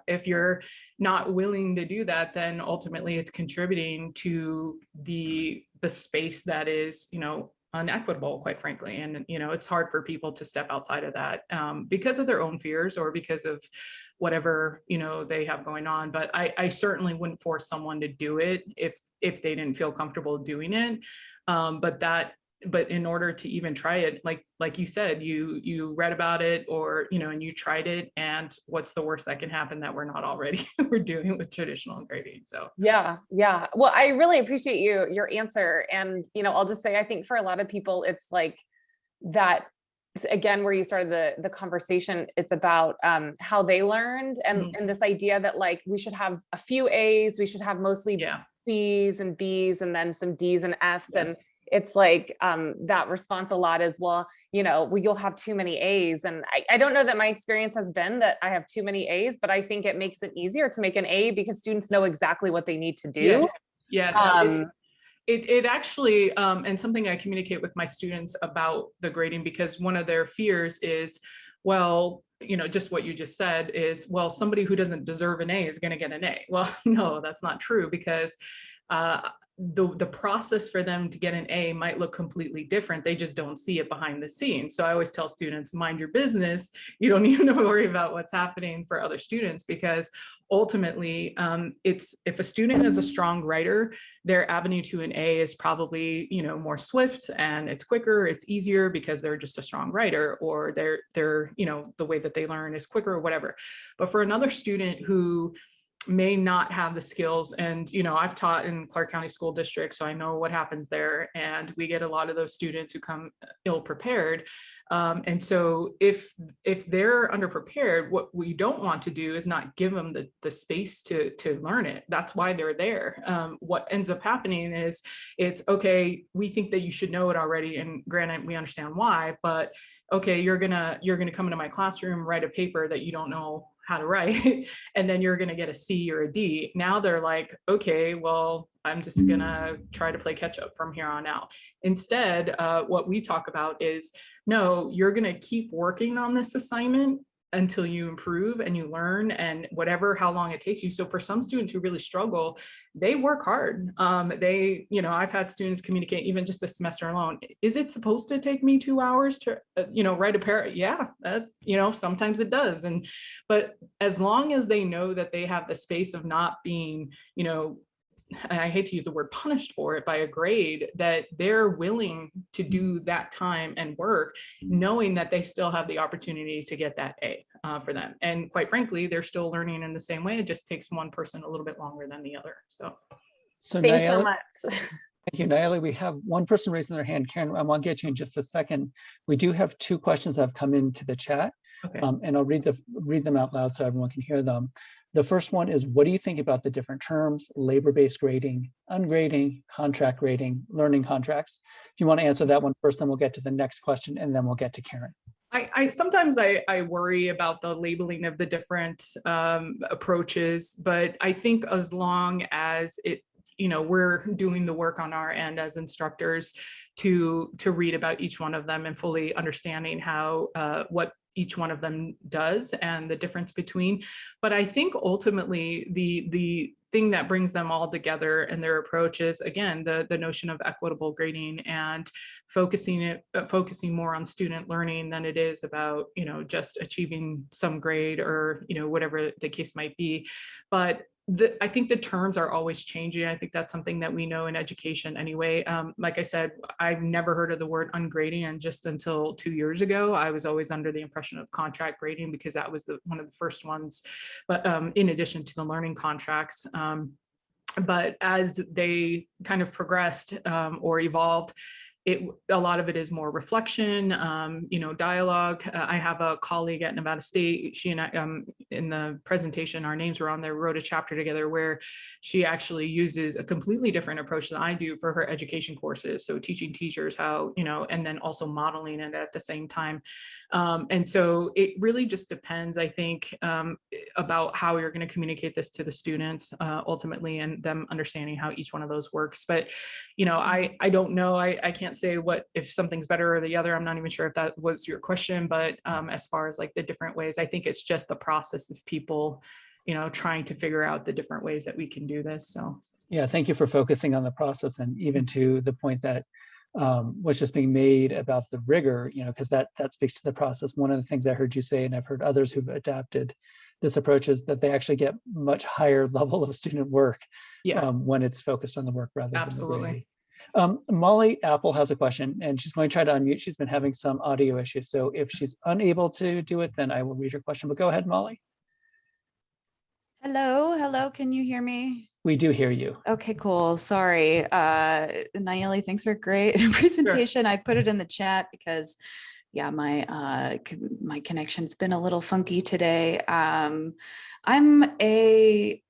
C: If you're not willing to do that, then ultimately it's contributing to the space that is, unequitable, quite frankly. And, it's hard for people to step outside of that because of their own fears or because of whatever, they have going on. But I certainly wouldn't force someone to do it if they didn't feel comfortable doing it. But in order to even try it, like you said, you read about it, or, and you tried it, and what's the worst that can happen that we're not already we're doing with traditional grading. So
D: yeah. Well, I really appreciate your answer. And, I'll just say, I think for a lot of people, it's that, again, where you started the conversation, it's about how they learned, and this idea that we should have a few A's, we should have mostly C's and B's, and then some D's and F's. Yes. And it's like that response a lot is, well, you'll have too many A's. And I don't know that my experience has been that I have too many A's, but I think it makes it easier to make an A because students know exactly what they need to do.
C: Yes. It actually, and something I communicate with my students about the grading, because one of their fears is, well, just what you just said is, well, somebody who doesn't deserve an A is going to get an A. Well, no, that's not true, because the process for them to get an A might look completely different. They just don't see it behind the scenes. So I always tell students, mind your business. You don't even worry about what's happening for other students, because ultimately, if a student is a strong writer, their avenue to an A is probably, more swift, and it's quicker, it's easier because they're just a strong writer, or they're the way that they learn is quicker or whatever. But for another student who may not have the skills, and I've taught in Clark County School District, so I know what happens there, and we get a lot of those students who come ill prepared. And so if they're underprepared, what we don't want to do is not give them the space to learn it. That's why they're there. What ends up happening is, it's okay, we think that you should know it already, and granted, we understand why, but okay, you're gonna come into my classroom, write a paper that you don't know how to write, and then you're going to get a C or a D. Now they're like, okay, well, I'm just going to try to play catch up from here on out. Instead, what we talk about is, no, you're going to keep working on this assignment until you improve and you learn, and how long it takes you. So for some students who really struggle, they work hard. I've had students communicate, even just this semester alone, is it supposed to take me 2 hours to, write a pair? Yeah, sometimes it does. But as long as they know that they have the space of not being, and I hate to use the word punished for it, by a grade, that they're willing to do that time and work, knowing that they still have the opportunity to get that A for them. And quite frankly, they're still learning in the same way. It just takes one person a little bit longer than the other. So
D: thanks so much.
A: Thank you, Nayeli. We have one person raising their hand. Karen, I want to get you in just a second. We do have 2 questions that have come into the chat,
C: okay.
A: And I'll read them out loud so everyone can hear them. The first one is, what do you think about the different terms, labor-based grading, ungrading, contract grading, learning contracts? If you want to answer that one first, then we'll get to the next question, and then we'll get to Karen.
C: I sometimes worry about the labeling of the different approaches, but I think as long as we're doing the work on our end as instructors to read about each one of them and fully understanding how what each one of them does and the difference between. But I think ultimately the thing that brings them all together and their approach is, again, the notion of equitable grading and focusing more on student learning than it is about, just achieving some grade or, whatever the case might be. But I think the terms are always changing. I think that's something that we know in education anyway. Like I said, I've never heard of the word ungrading, and just until 2 years ago, I was always under the impression of contract grading, because that was one of the first ones, but in addition to the learning contracts. But as they kind of progressed or evolved, a lot of it is more reflection, dialogue. I have a colleague at Nevada State. She and I, in the presentation, our names were on there, wrote a chapter together where she actually uses a completely different approach than I do for her education courses. So teaching teachers how, and then also modeling it at the same time. And so it really just depends, I think, about how you're going to communicate this to the students ultimately, and them understanding how each one of those works. But, I don't know. I can't say what if something's better or the other. I'm not even sure if that was your question, but as far as like the different ways, I think it's just the process of people, trying to figure out the different ways that we can do this. So
A: yeah, thank you for focusing on the process, and even to the point that was just being made about the rigor, because that speaks to the process. One of the things I heard you say, and I've heard others who've adapted this approach, is that they actually get much higher level of student work when it's focused on the work rather than the grade. Molly Apple has a question, and she's going to try to unmute. She's been having some audio issues, so if she's unable to do it, then I will read her question. But go ahead, Molly.
E: Hello, can you hear me?
A: We do hear you.
E: Okay, cool. Sorry. Nayeli, thanks for a great presentation. Sure. I put it in the chat because my connection's been a little funky today. I'm a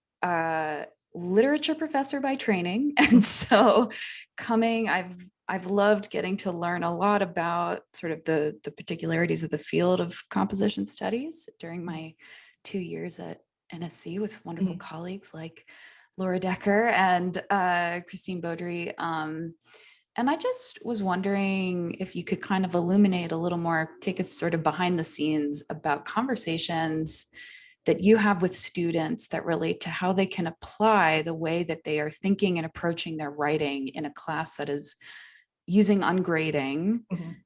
E: literature professor by training, and so I've I've loved getting to learn a lot about sort of the particularities of the field of composition studies during my 2 years at NSC with wonderful colleagues like Laura Decker and Christine Beaudry. And I just was wondering if you could kind of illuminate a little more, take us sort of behind the scenes about conversations that you have with students that relate to how they can apply the way that they are thinking and approaching their writing in a class that is using ungrading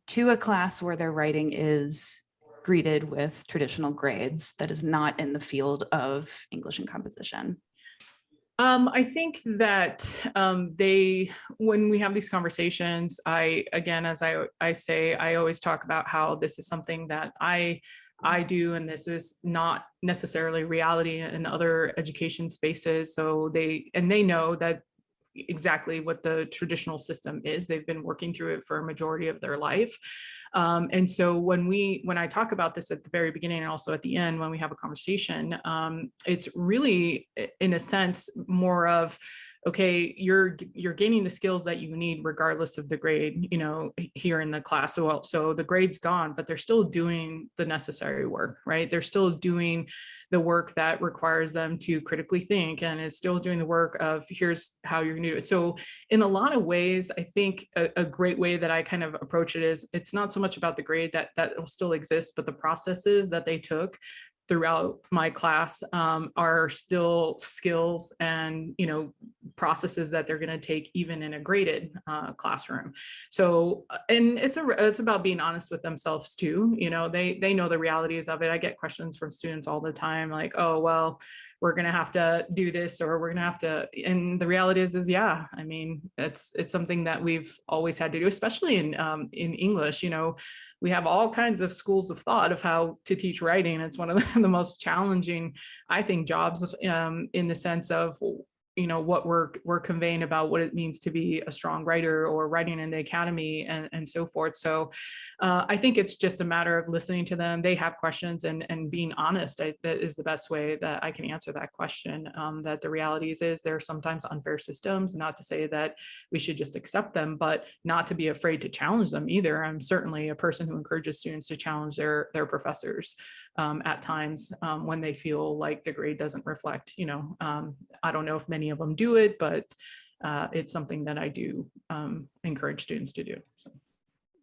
E: to a class where their writing is greeted with traditional grades that is not in the field of English and composition.
C: I think that when we have these conversations, again, as I say, I always talk about how this is something that I do, and this is not necessarily reality in other education spaces. So they know that exactly what the traditional system is. They've been working through it for a majority of their life. And so when I talk about this at the very beginning and also at the end, when we have a conversation, it's really, in a sense, more of, okay, you're gaining the skills that you need regardless of the grade, here in the class. So the grade's gone, but they're still doing the necessary work, right? They're still doing the work that requires them to critically think, and it's still doing the work of here's how you're going to do it. So in a lot of ways, I think a great way that I kind of approach it is it's not so much about the grade that will still exist, but the processes that they took throughout my class are still skills and processes that they're going to take even in a graded classroom. So, and it's about being honest with themselves too. They know the realities of it. I get questions from students all the time, like, oh, well, we're going to have to do this, or we're going to have to, and the reality is yeah, I mean, it's something that we've always had to do, especially in English. We have all kinds of schools of thought of how to teach writing. It's one of the most challenging, I think, jobs in the sense of what we're conveying about what it means to be a strong writer or writing in the academy and so forth. So I think it's just a matter of listening to them. They have questions and being honest. That is the best way that I can answer that question. That the realities is there are sometimes unfair systems, not to say that we should just accept them, but not to be afraid to challenge them either. I'm certainly a person who encourages students to challenge their professors at times when they feel like the grade doesn't reflect, I don't know if many of them do it, but it's something that I do encourage students to do. So.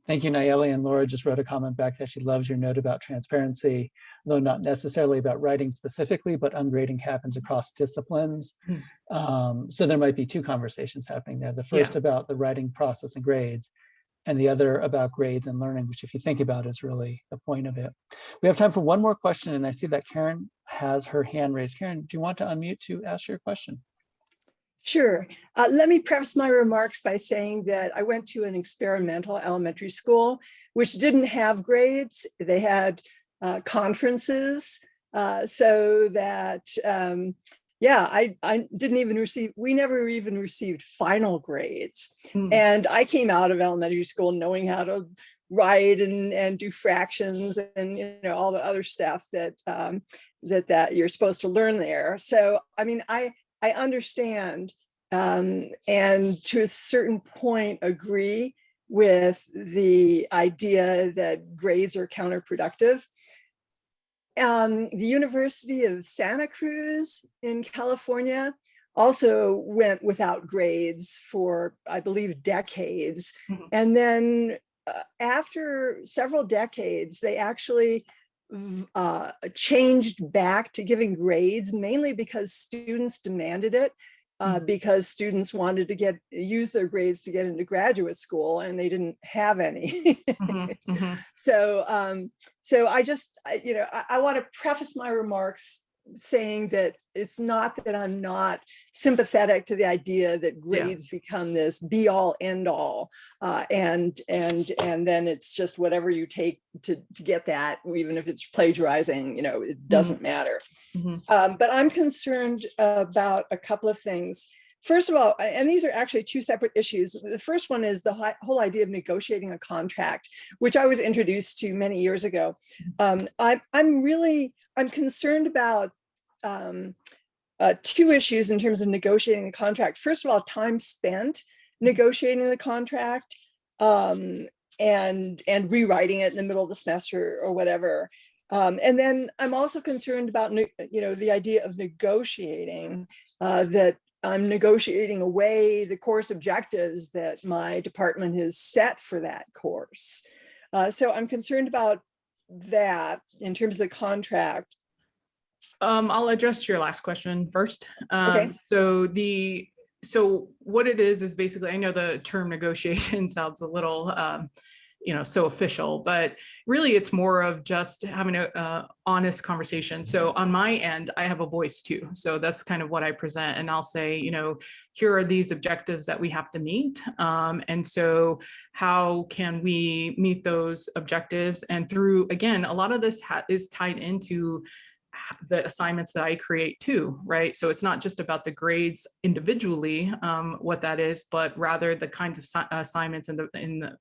A: Thank you, Nayeli. And Laura just wrote a comment back that she loves your note about transparency, though not necessarily about writing specifically, but ungrading happens across disciplines. So there might be two conversations happening there. The first about the writing process and grades, and the other about grades and learning, which if you think about is really the point of it. We have time for one more question, and I see that Karen has her hand raised. Karen, do you want to unmute to ask your question?
F: Sure. Let me preface my remarks by saying that I went to an experimental elementary school, which didn't have grades. They had conferences so that, I didn't even receive, we never even received final grades. And I came out of elementary school knowing how to write and do fractions and all the other stuff that that you're supposed to learn there. So I mean, I understand and to a certain point agree with the idea that grades are counterproductive. The University of Santa Cruz in California also went without grades for, I believe, decades. And then after several decades, they actually changed back to giving grades, mainly because students demanded it, because students wanted to use their grades to get into graduate school, and they didn't have any. So I just, I want to preface my remarks saying that it's not that I'm not sympathetic to the idea that grades become this be all end all, and then it's just whatever you take to get that, even if it's plagiarizing, it doesn't matter. But I'm concerned about a couple of things. First of all, and these are actually two separate issues. The first one is the whole idea of negotiating a contract, which I was introduced to many years ago. I'm concerned about two issues in terms of negotiating the contract. First of all, time spent negotiating the contract. and rewriting it in the middle of the semester or whatever. And then I'm also concerned about, the idea of negotiating, that I'm negotiating away the course objectives that my department has set for that course. So I'm concerned about that in terms of the contract.
C: I'll address your last question first.
F: Okay.
C: So what it is basically, I know the term negotiation sounds a little, so official, but really it's more of just having a honest conversation. So on my end, I have a voice too. So that's kind of what I present, and I'll say, here are these objectives that we have to meet. And so how can we meet those objectives? And through, again, a lot of this is tied into the assignments that I create too, right? So it's not just about the grades individually, what that is, but rather the kinds of assignments in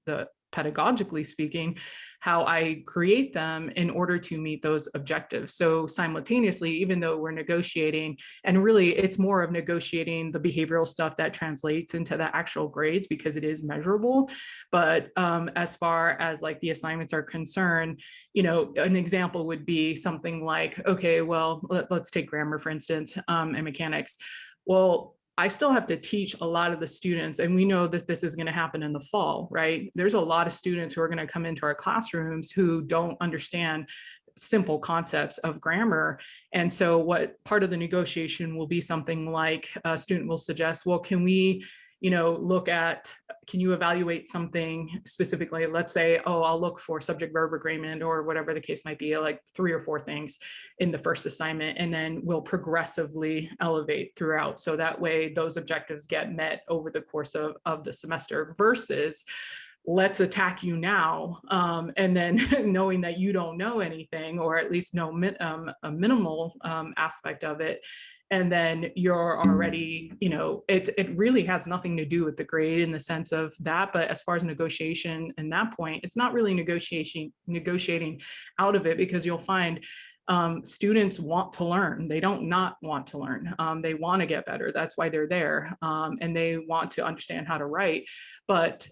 C: the pedagogically speaking, how I create them in order to meet those objectives. So simultaneously, even though we're negotiating, and really it's more of negotiating the behavioral stuff that translates into the actual grades because it is measurable. But as far as like the assignments are concerned, an example would be something like, okay, well, let's take grammar, for instance, and mechanics. Well, I still have to teach a lot of the students, and we know that this is going to happen in the fall, right? There's a lot of students who are going to come into our classrooms who don't understand simple concepts of grammar. And so what part of the negotiation will be something like a student will suggest, well, can we look at, can you evaluate something specifically? Let's say, oh, I'll look for subject verb agreement or whatever the case might be, like 3 or 4 things in the first assignment, and then we'll progressively elevate throughout. So that way those objectives get met over the course of the semester versus let's attack you now, and then knowing that you don't know anything, or at least know a minimal aspect of it. And then you're already, it really has nothing to do with the grade in the sense of that. But as far as negotiation and that point, it's not really negotiating out of it, because you'll find students want to learn. They don't not want to learn. They want to get better. That's why they're there. And they want to understand how to write. But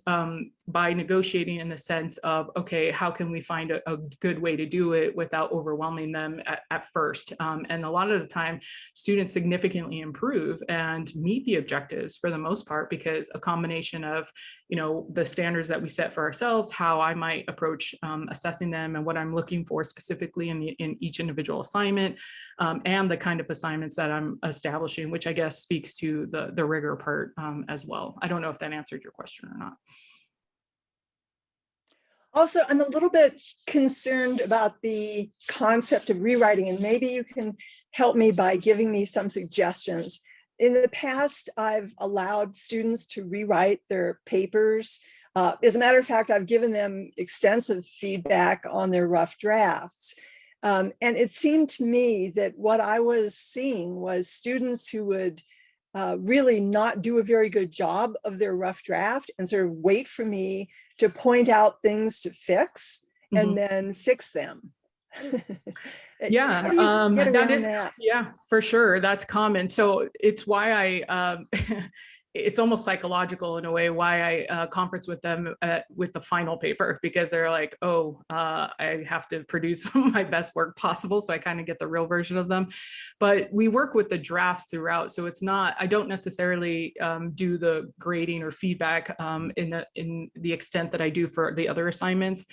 C: by negotiating in the sense of, okay, how can we find a good way to do it without overwhelming them at first? And a lot of the time, students significantly improve and meet the objectives for the most part, because a combination of, the standards that we set for ourselves, how I might approach assessing them, and what I'm looking for specifically in each individual assignment, and the kind of assignments that I'm establishing, which I guess speaks to the rigor part as well. I don't know if that answered your question or not.
F: Also, I'm a little bit concerned about the concept of rewriting, and maybe you can help me by giving me some suggestions. In the past, I've allowed students to rewrite their papers. As a matter of fact, I've given them extensive feedback on their rough drafts. And it seemed to me that what I was seeing was students who would really not do a very good job of their rough draft and sort of wait for me to point out things to fix and then fix them.
C: Yeah, that is, yeah, for sure. That's common. So it's why I, it's almost psychological in a way, why I conference with them with the final paper, because they're like, oh, I have to produce my best work possible. So I kind of get the real version of them. But we work with the drafts throughout. So it's not, I don't necessarily do the grading or feedback in the extent that I do for the other assignments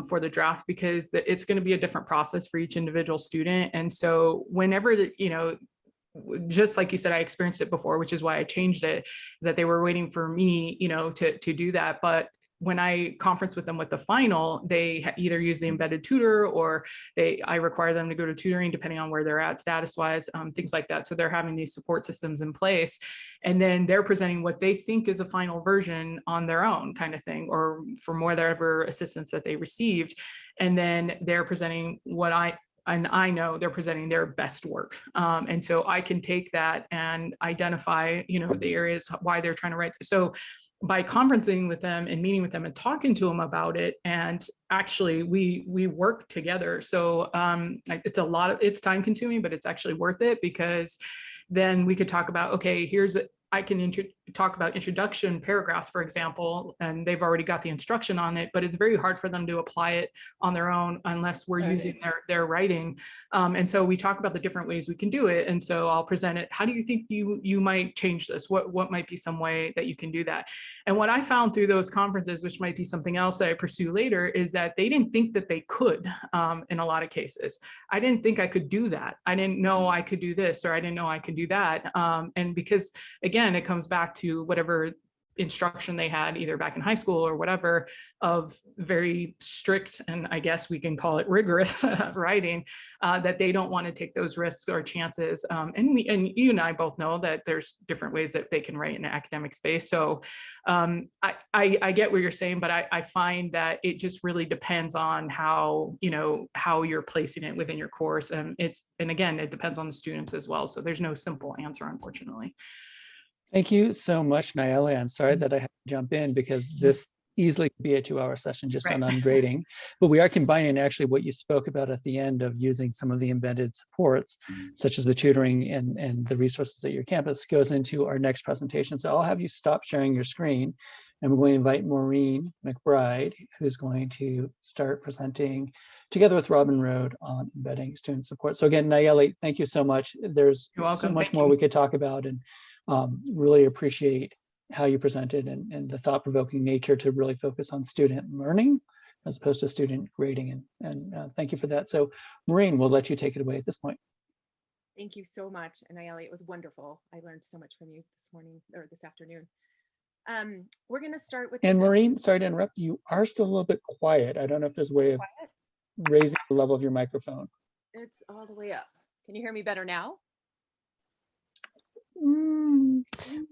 C: for the draft, because it's going to be a different process for each individual student. And so whenever, just like you said, I experienced it before, which is why I changed it, is that they were waiting for me, to do that. But when I conference with them with the final, they either use the embedded tutor, or I require them to go to tutoring, depending on where they're at status wise, things like that. So they're having these support systems in place, and then they're presenting what they think is a final version on their own, kind of thing, or from whatever assistance that they received. And then they're presenting and I know they're presenting their best work. And so I can take that and identify, the areas why they're trying to write. So by conferencing with them and meeting with them and talking to them about it, and actually we work together. So it's time consuming, but it's actually worth it, because then we could talk about, okay, I can talk about introduction paragraphs, for example, and they've already got the instruction on it, but it's very hard for them to apply it on their own unless we're using their writing. And so we talk about the different ways we can do it. And so I'll present it. How do you think you might change this? What might be some way that you can do that? And what I found through those conferences, which might be something else that I pursue later, is that they didn't think that they could in a lot of cases. I didn't think I could do that. I didn't know I could do this, or I didn't know I could do that. And because, again, it comes back to whatever instruction they had either back in high school or whatever, of very strict, and I guess we can call it rigorous writing, that they don't want to take those risks or chances. And you and I both know that there's different ways that they can write in an academic space. So I get what you're saying, but I find that it just really depends on how you're placing it within your course. And again, it depends on the students as well. So there's no simple answer, unfortunately.
A: Thank you so much, Nayeli. I'm sorry that I had to jump in because this easily could be a 2-hour session just on ungrading, but we are combining actually what you spoke about at the end of using some of the embedded supports, such as the tutoring and the resources at your campus, goes into our next presentation. So I'll have you stop sharing your screen, and we're going to invite Maureen McBride, who's going to start presenting together with Robin Rode on embedding student support. So again, Nayeli, thank you so much. There's so much more we could talk about, and really appreciate how you presented and the thought-provoking nature to really focus on student learning as opposed to student grading. And thank you for that. So Maureen, we'll let you take it away at this point.
G: Thank you so much, Nayeli. It was wonderful. I learned so much from you this morning or this afternoon. We're going to start with.
A: And Maureen, sorry to interrupt, you are still a little bit quiet. I don't know if there's a way of raising the level of your microphone.
G: It's all the way up. Can you hear me better now?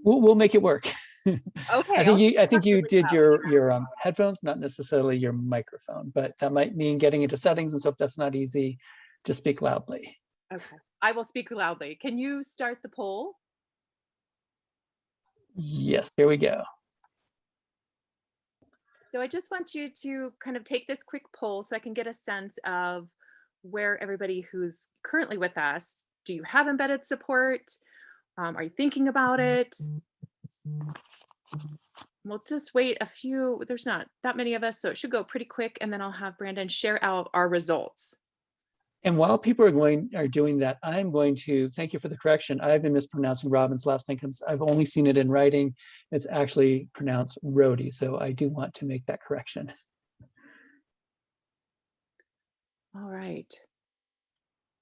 A: We'll make it work.
G: Okay.
A: I think you did your headphones, not necessarily your microphone, but that might mean getting into settings and stuff. That's not easy. Just speak loudly.
G: Okay, I will speak loudly. Can you start the poll?
A: Yes, here we go.
G: So I just want you to kind of take this quick poll so I can get a sense of where everybody who's currently with us, do you have embedded support? Are you thinking about it? We'll just wait a few, there's not that many of us, so it should go pretty quick, and then I'll have Brandon share out our results.
A: And while people are doing that, I'm going to thank you for the correction. I've been mispronouncing Robin's last name because I've only seen it in writing. It's actually pronounced Rody, so I do want to make that correction.
G: All right.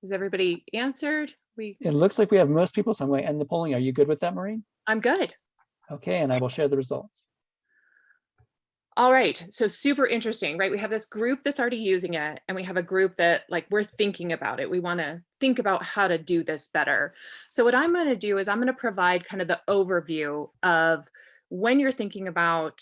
G: Is everybody answered?
A: It looks like we have most people, so I'm going to end the polling. Are you good with that, Maureen?
G: I'm good.
A: Okay, and I will share the results.
G: All right, so super interesting, right? We have this group that's already using it, and we have a group that we're thinking about it. We want to think about how to do this better. So what I'm going to do is I'm going to provide kind of the overview of when you're thinking about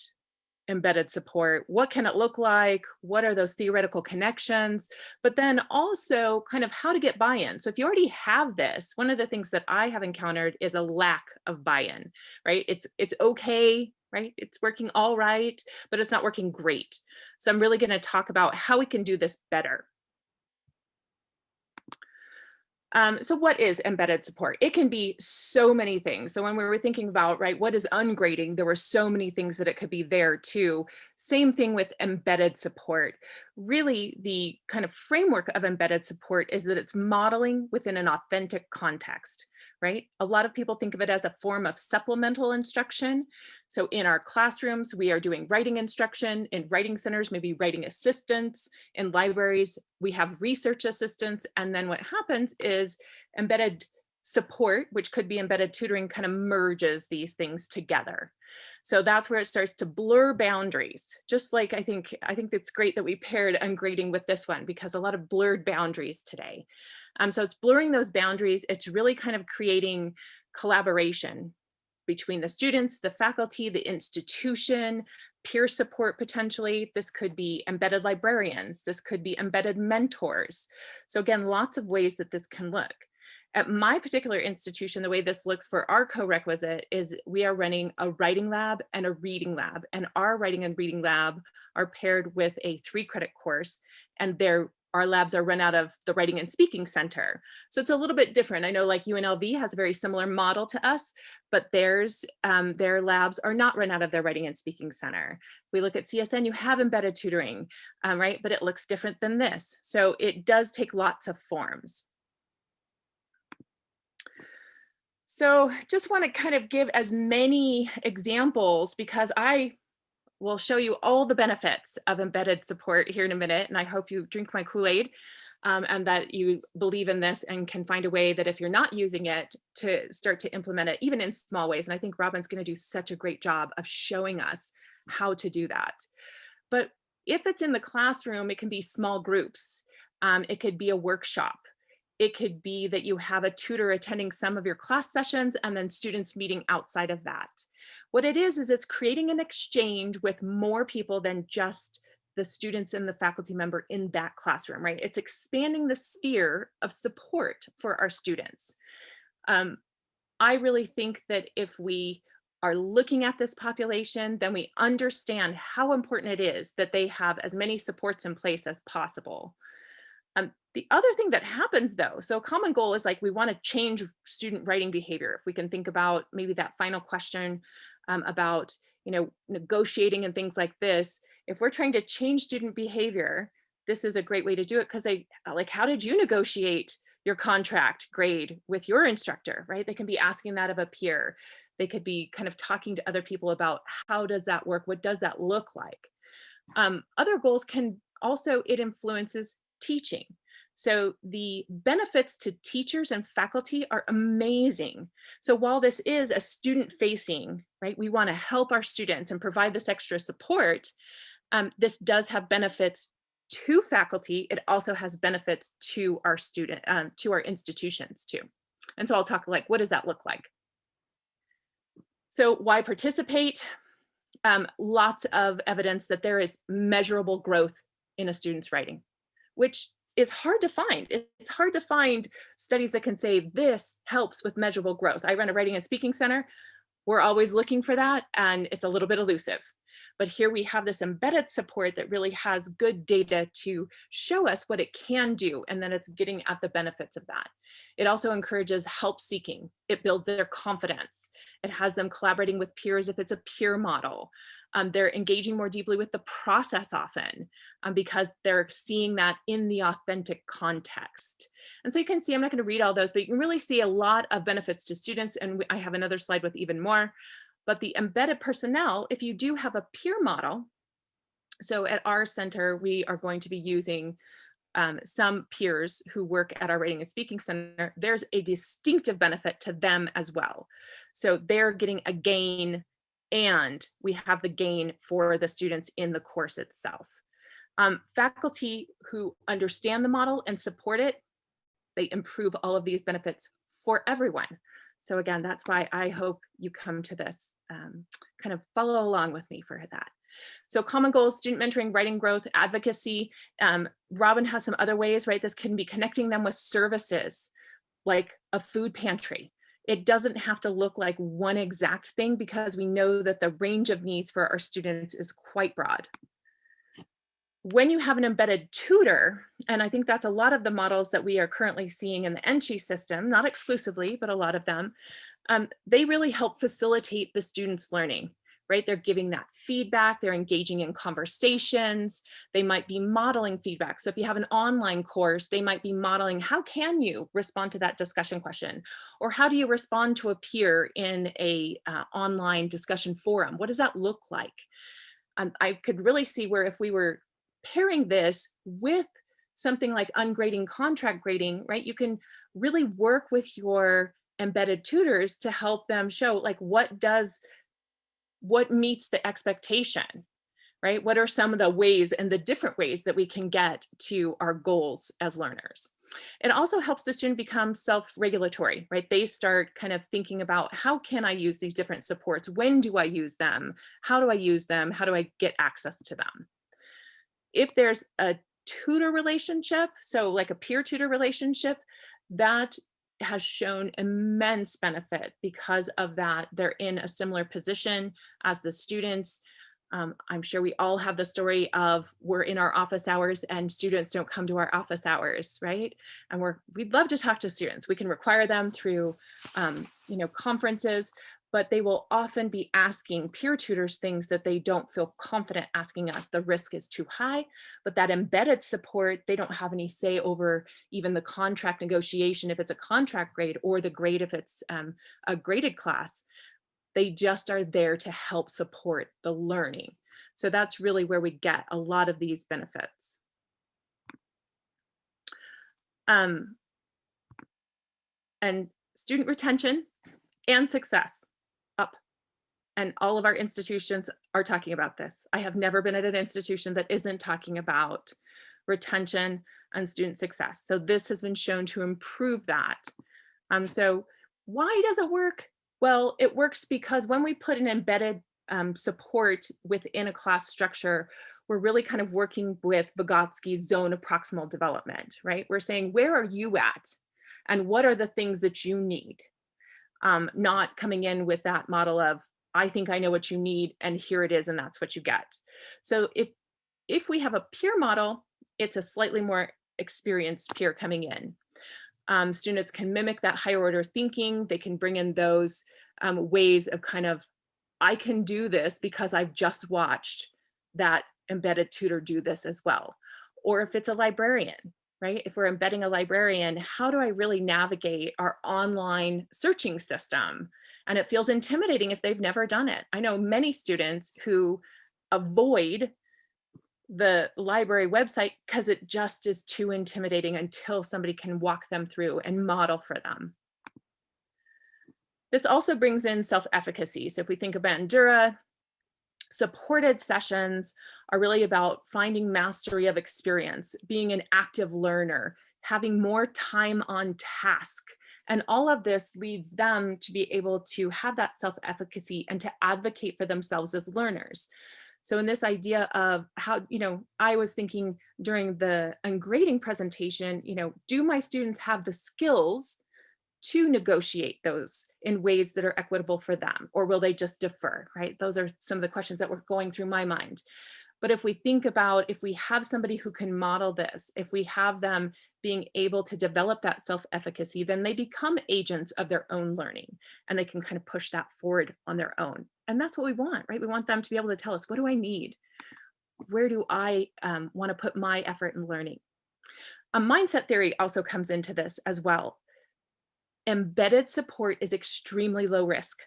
G: embedded support, what can it look like? What are those theoretical connections? But then also kind of how to get buy-in. So if you already have this, one of the things that I have encountered is a lack of buy-in, right? It's okay, right? It's working all right, but it's not working great. So I'm really going to talk about how we can do this better. So what is embedded support? It can be so many things. So when we were thinking about, right, what is ungrading, there were so many things that it could be there too. Same thing with embedded support. Really, the kind of framework of embedded support is that it's modeling within an authentic context, right? A lot of people think of it as a form of supplemental instruction. So in our classrooms, we are doing writing instruction. In writing centers, maybe writing assistance. In libraries, we have research assistants. And then what happens is embedded support, which could be embedded tutoring, kind of merges these things together. So that's where it starts to blur boundaries. Just like I think it's great that we paired ungrading with this one, because a lot of blurred boundaries today. So it's blurring those boundaries. It's really kind of creating collaboration between the students, the faculty, the institution, peer support potentially. This could be embedded librarians. This could be embedded mentors. So again, lots of ways that this can look. At my particular institution, the way this looks for our co-requisite is we are running a writing lab and a reading lab, and our writing and reading lab are paired with a 3-credit course, and they're our labs are run out of the Writing and Speaking Center. So it's a little bit different. I know like UNLV has a very similar model to us, but theirs, their labs are not run out of their Writing and Speaking Center. If we look at CSN, you have embedded tutoring, right? But it looks different than this. So it does take lots of forms. So just want to kind of give as many examples because I will show you all the benefits of embedded support here in a minute. And I hope you drink my Kool-Aid and that you believe in this and can find a way that if you're not using it to start to implement it, even in small ways. And I think Robin's going to do such a great job of showing us how to do that. But if it's in the classroom, it can be small groups. It could be a workshop. It could be that you have a tutor attending some of your class sessions and then students meeting outside of that. What it is it's creating an exchange with more people than just the students and the faculty member in that classroom, right? It's expanding the sphere of support for our students. I really think that if we are looking at this population, then we understand how important it is that they have as many supports in place as possible. The other thing that happens though, so a common goal is like we want to change student writing behavior. If we can think about maybe that final question about, you know, negotiating and things like this, if we're trying to change student behavior, this is a great way to do it because they like, how did you negotiate your contract grade with your instructor, right? They can be asking that of a peer. They could be kind of talking to other people about how does that work? What does that look like? Other goals can also, it influences teaching. So the benefits to teachers and faculty are amazing. So while this is a student facing, right, we want to help our students and provide this extra support. This does have benefits to faculty. It also has benefits to our to our institutions too. And so I'll talk like, what does that look like? So why participate? Lots of evidence that there is measurable growth in a student's writing, which is hard to find. It's hard to find studies that can say this helps with measurable growth. I run a writing and speaking center. We're always looking for that, and it's a little bit elusive. But here we have this embedded support that really has good data to show us what it can do, and then it's getting at the benefits of that. It also encourages help seeking. It builds their confidence. It has them collaborating with peers if it's a peer model. They're engaging more deeply with the process often because they're seeing that in the authentic context. And so you can see, I'm not going to read all those, but you can really see a lot of benefits to students. And I have another slide with even more. But the embedded personnel, if you do have a peer model, so at our center, we are going to be using some peers who work at our Writing and Speaking Center. There's a distinctive benefit to them as well. So they're getting a gain, and we have the gain for the students in the course itself. Faculty who understand the model and support it, they improve all of these benefits for everyone. So again, that's why I hope you come to this, kind of follow along with me for that. So common goals, student mentoring, writing growth, advocacy. Robin has some other ways, right? This can be connecting them with services like a food pantry. It doesn't have to look like one exact thing because we know that the range of needs for our students is quite broad. When you have an embedded tutor, and I think that's a lot of the models that we are currently seeing in the NCHE system, not exclusively, but a lot of them, they really help facilitate the students' learning, right? They're giving that feedback, they're engaging in conversations, they might be modeling feedback. So if you have an online course, they might be modeling, how can you respond to that discussion question? Or how do you respond to a peer in a online discussion forum? What does that look like? I could really see where if we were pairing this with something like ungrading contract grading, right? You can really work with your embedded tutors to help them show like what meets the expectation, right? What are some of the ways and the different ways that we can get to our goals as learners? It also helps the student become self-regulatory, right? They start kind of thinking about how can I use these different supports? When do I use them? How do I use them? How do I get access to them? If there's a tutor relationship, so like a peer tutor relationship, that has shown immense benefit because of that. They're in a similar position as the students. I'm sure we all have the story of we're in our office hours and students don't come to our office hours, right? And we'd love to talk to students. We can require them through, conferences, but they will often be asking peer tutors things that they don't feel confident asking us. The risk is too high, but that embedded support, they don't have any say over even the contract negotiation if it's a contract grade, or the grade if it's a graded class. They just are there to help support the learning. So that's really where we get a lot of these benefits. And student retention and success up. And all of our institutions are talking about this. I have never been at an institution that isn't talking about retention and student success. So this has been shown to improve that. So why does it work? Well, it works because when we put an embedded support within a class structure, we're really kind of working with Vygotsky's zone of proximal development, right? We're saying, where are you at? And what are the things that you need? Not coming in with that model of, I think I know what you need and here it is and that's what you get. So if we have a peer model, it's a slightly more experienced peer coming in. Students can mimic that higher order thinking. They can bring in those ways of kind of, I can do this because I've just watched that embedded tutor do this as well. Or if it's a librarian, right? If we're embedding a librarian, how do I really navigate our online searching system? And it feels intimidating if they've never done it. I know many students who avoid the library website because it just is too intimidating until somebody can walk them through and model for them. This also brings in self-efficacy. So if we think about Endura, supported sessions are really about finding mastery of experience, being an active learner, having more time on task. And all of this leads them to be able to have that self-efficacy and to advocate for themselves as learners. So in this idea of how, I was thinking during the ungrading presentation, do my students have the skills to negotiate those in ways that are equitable for them, or will they just defer, right? Those are some of the questions that were going through my mind. But if we think about, if we have somebody who can model this, if we have them being able to develop that self-efficacy, then they become agents of their own learning and they can kind of push that forward on their own. And that's what we want, right? We want them to be able to tell us, what do I need? Where do I want to put my effort in learning? A mindset theory also comes into this as well. Embedded support is extremely low risk.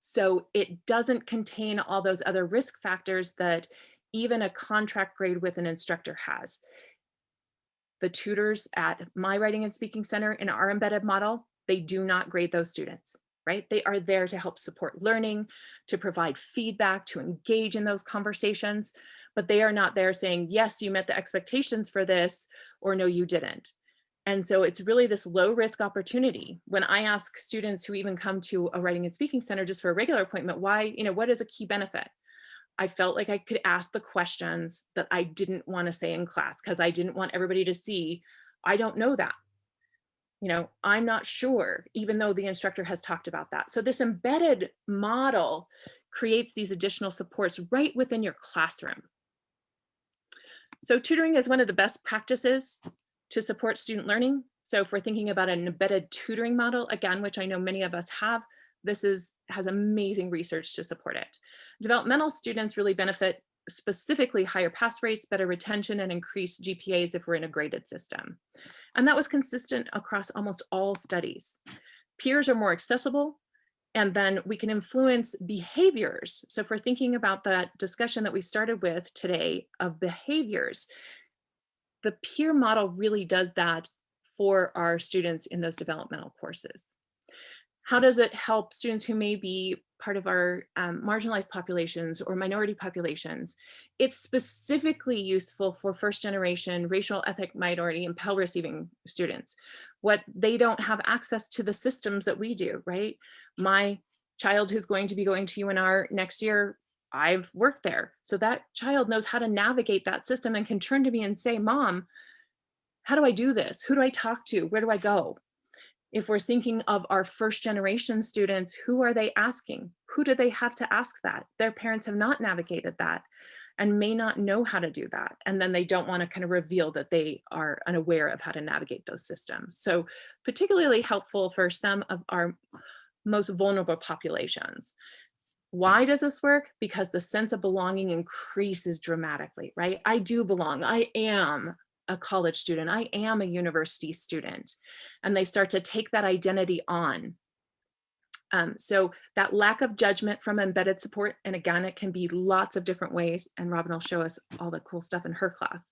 G: So it doesn't contain all those other risk factors that even a contract grade with an instructor has. The tutors at my Writing and Speaking Center in our embedded model, they do not grade those students, right? They are there to help support learning, to provide feedback, to engage in those conversations, but they are not there saying, yes, you met the expectations for this, or no, you didn't. And so it's really this low risk opportunity. When I ask students who even come to a Writing and Speaking Center just for a regular appointment, why, what is a key benefit? I felt like I could ask the questions that I didn't want to say in class because I didn't want everybody to see, I don't know that. I'm not sure, even though the instructor has talked about that. So this embedded model creates these additional supports right within your classroom. So tutoring is one of the best practices to support student learning. So if we're thinking about an embedded tutoring model, again, which I know many of us have, this has amazing research to support it. Developmental students really benefit specifically higher pass rates, better retention, and increased GPAs if we're in a graded system. And that was consistent across almost all studies. Peers are more accessible, and then we can influence behaviors. So if we're thinking about that discussion that we started with today of behaviors, the peer model really does that for our students in those developmental courses. How does it help students who may be part of our marginalized populations or minority populations? It's specifically useful for first generation racial, ethnic minority, and Pell receiving students. What they don't have access to the systems that we do, right? My child who's going to be going to UNR next year, I've worked there. So that child knows how to navigate that system and can turn to me and say, Mom, how do I do this? Who do I talk to? Where do I go? If we're thinking of our first generation students, who are they asking? Who do they have to ask that? Their parents have not navigated that and may not know how to do that. And then they don't want to kind of reveal that they are unaware of how to navigate those systems. So particularly helpful for some of our most vulnerable populations. Why does this work? Because the sense of belonging increases dramatically, right? I do belong. I am a college student. I am a university student. And they start to take that identity on. So that lack of judgment from embedded support, and again, it can be lots of different ways, and Robin will show us all the cool stuff in her class.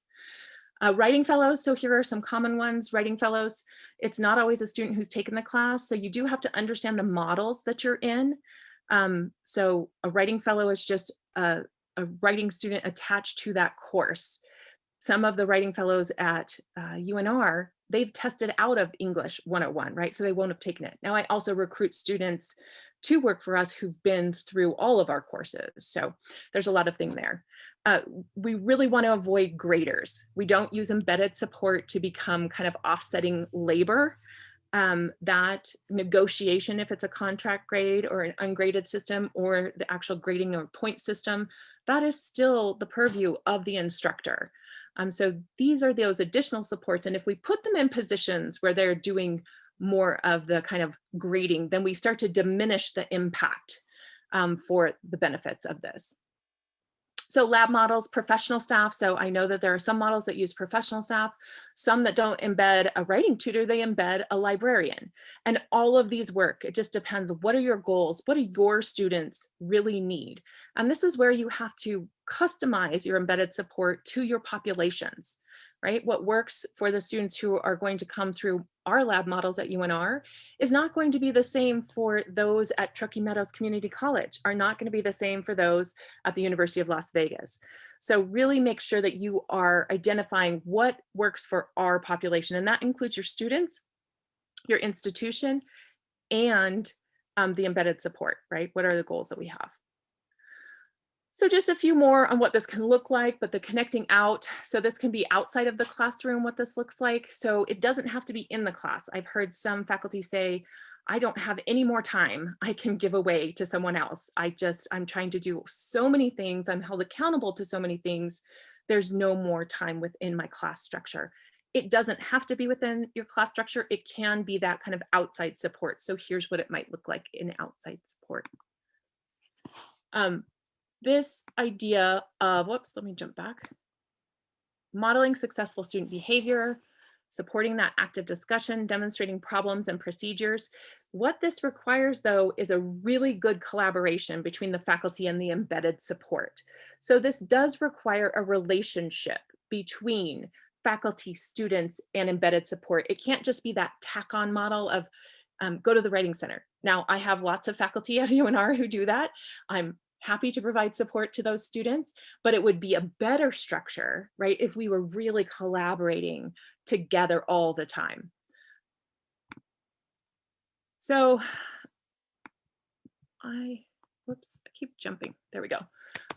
G: Writing fellows, so here are some common ones. Writing fellows, it's not always a student who's taken the class, so you do have to understand the models that you're in. So a writing fellow is just a writing student attached to that course. Some of the writing fellows at UNR, they've tested out of English 101, right? So they won't have taken it. Now I also recruit students to work for us who've been through all of our courses. So there's a lot of thing there. We really want to avoid graders. We don't use embedded support to become kind of offsetting labor. That negotiation, if it's a contract grade or an ungraded system or the actual grading or point system, that is still the purview of the instructor. So these are those additional supports. And if we put them in positions where they're doing more of the kind of grading, then we start to diminish the impact for the benefits of this. So lab models, professional staff. So I know that there are some models that use professional staff, some that don't embed a writing tutor, they embed a librarian. And all of these work, it just depends. What are your goals? What do your students really need? And this is where you have to customize your embedded support to your populations, right? What works for the students who are going to come through our lab models at UNR is not going to be the same for those at Truckee Meadows Community College, are not going to be the same for those at the University of Las Vegas. So really make sure that you are identifying what works for our population, and that includes your students, your institution, and the embedded support, right? What are the goals that we have? So just a few more on what this can look like, but the connecting out. So this can be outside of the classroom, what this looks like. So it doesn't have to be in the class. I've heard some faculty say, I don't have any more time I can give away to someone else. I'm trying to do so many things. I'm held accountable to so many things. There's no more time within my class structure. It doesn't have to be within your class structure. It can be that kind of outside support. So here's what it might look like in outside support. This idea of, whoops, let me jump back. Modeling successful student behavior, supporting that active discussion, demonstrating problems and procedures. What this requires though is a really good collaboration between the faculty and the embedded support. So this does require a relationship between faculty, students, and embedded support. It can't just be that tack-on model of go to the writing center. Now I have lots of faculty at UNR who do that. I'm happy to provide support to those students, but it would be a better structure, right, if we were really collaborating together all the time. So whoops, I keep jumping. There we go.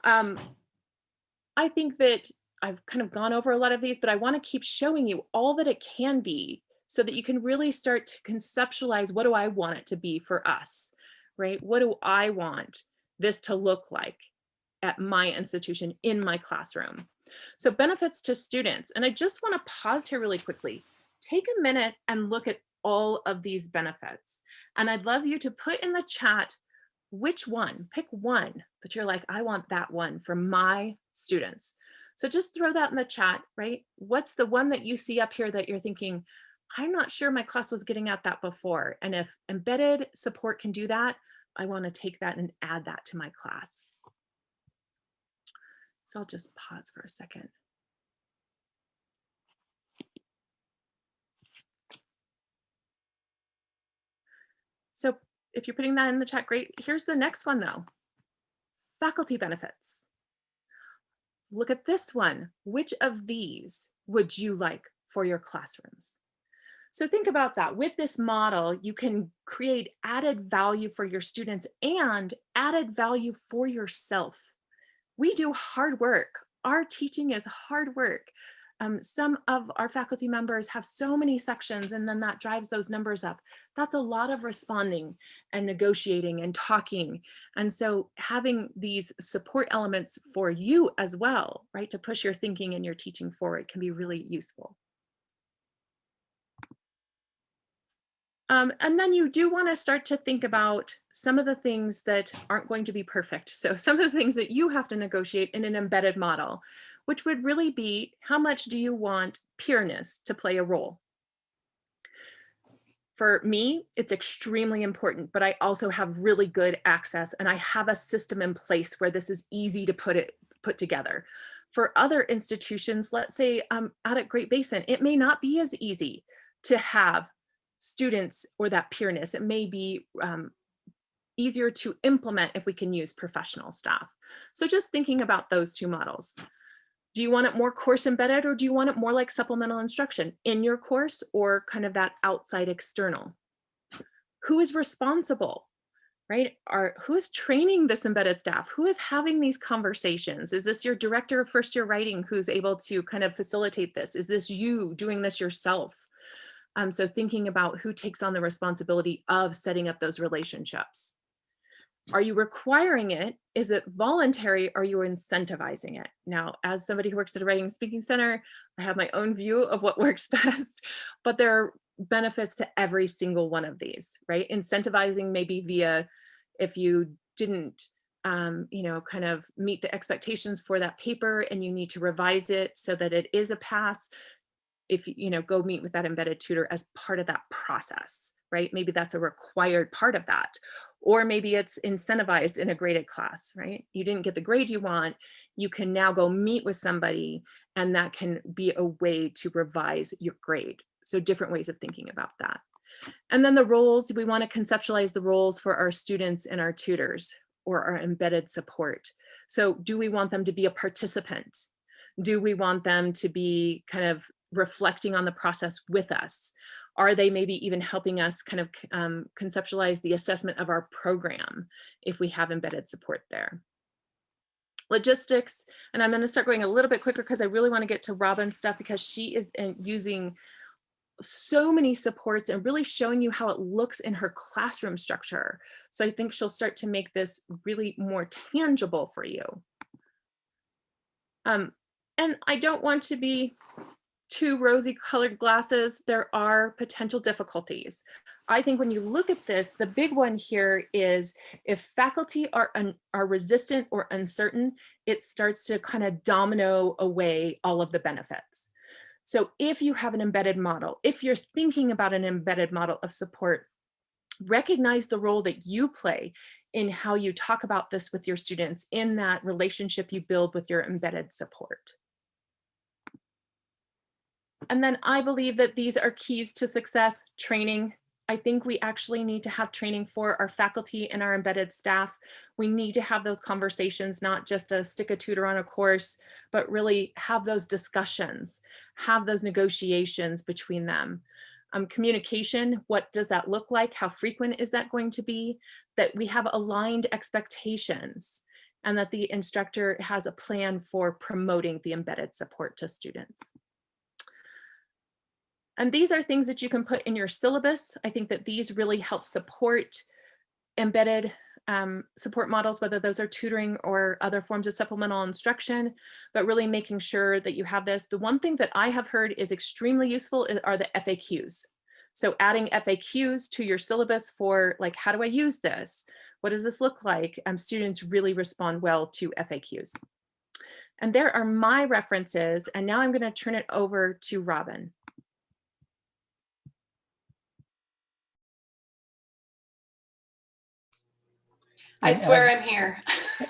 G: I think that I've kind of gone over a lot of these, but I want to keep showing you all that it can be so that you can really start to conceptualize, what do I want it to be for us, right? What do I want this to look like at my institution in my classroom? So benefits to students. And I just want to pause here really quickly. Take a minute and look at all of these benefits. And I'd love you to put in the chat which one, pick one that you're like, I want that one for my students. So just throw that in the chat, right? What's the one that you see up here that you're thinking, I'm not sure my class was getting at that before. And if embedded support can do that, I want to take that and add that to my class. So I'll just pause for a second. So if you're putting that in the chat, great. Here's the next one though. Faculty benefits. Look at this one. Which of these would you like for your classrooms? So think about that. With this model, you can create added value for your students and added value for yourself. We do hard work. Our teaching is hard work. Some of our faculty members have so many sections, and then that drives those numbers up. That's a lot of responding and negotiating and talking. And so having these support elements for you as well, right, to push your thinking and your teaching forward can be really useful. And then you do want to start to think about some of the things that aren't going to be perfect. So some of the things that you have to negotiate in an embedded model, which would really be, how much do you want peerness to play a role? For me, it's extremely important, but I also have really good access, and I have a system in place where this is easy to put together. For other institutions, let's say out at Great Basin, it may not be as easy to have students or that peerness. It may be easier to implement if we can use professional staff. So just thinking about those two models. Do you want it more course embedded, or do you want it more like supplemental instruction in your course, or kind of that outside external? Who is responsible, right? Who is training this embedded staff? Who is having these conversations? Is this your director of first year writing who's able to kind of facilitate this? Is this you doing this yourself? So thinking about who takes on the responsibility of setting up those relationships. Are you requiring it? Is it voluntary? Are you incentivizing it? Now, as somebody who works at a writing and speaking center, I have my own view of what works best, but there are benefits to every single one of these, right? Incentivizing maybe via, if you didn't kind of meet the expectations for that paper and you need to revise it so that it is a pass, if go meet with that embedded tutor as part of that process, right? Maybe that's a required part of that. Or maybe it's incentivized in a graded class, right? You didn't get the grade you want, you can now go meet with somebody, and that can be a way to revise your grade. So different ways of thinking about that. And then the roles, we want to conceptualize the roles for our students and our tutors, or our embedded support. So do we want them to be a participant? Do we want them to be kind of reflecting on the process with us? Are they maybe even helping us kind of conceptualize the assessment of our program if we have embedded support there? Logistics, and I'm going to start going a little bit quicker because I really want to get to Robin's stuff, because she is using so many supports and really showing you how it looks in her classroom structure. So I think she'll start to make this really more tangible for you. And I don't want to be too rosy colored glasses. There are potential difficulties. I think when you look at this, the big one here is if faculty are resistant or uncertain, it starts to kind of domino away all of the benefits. So if you have an embedded model, if you're thinking about an embedded model of support, recognize the role that you play in how you talk about this with your students, in that relationship you build with your embedded support. And then I believe that these are keys to success. Training. I think we actually need to have training for our faculty and our embedded staff. We need to have those conversations, not just stick a tutor on a course, but really have those discussions, have those negotiations between them. Communication, what does that look like? How frequent is that going to be? That we have aligned expectations, and that the instructor has a plan for promoting the embedded support to students. And these are things that you can put in your syllabus. I think that these really help support embedded support models, whether those are tutoring or other forms of supplemental instruction, but really making sure that you have this. The one thing that I have heard is extremely useful are the FAQs. So adding FAQs to your syllabus for, like, how do I use this? What does this look like? Students really respond well to FAQs. And there are my references. And now I'm going to turn it over to Robin.
H: I swear I'm here.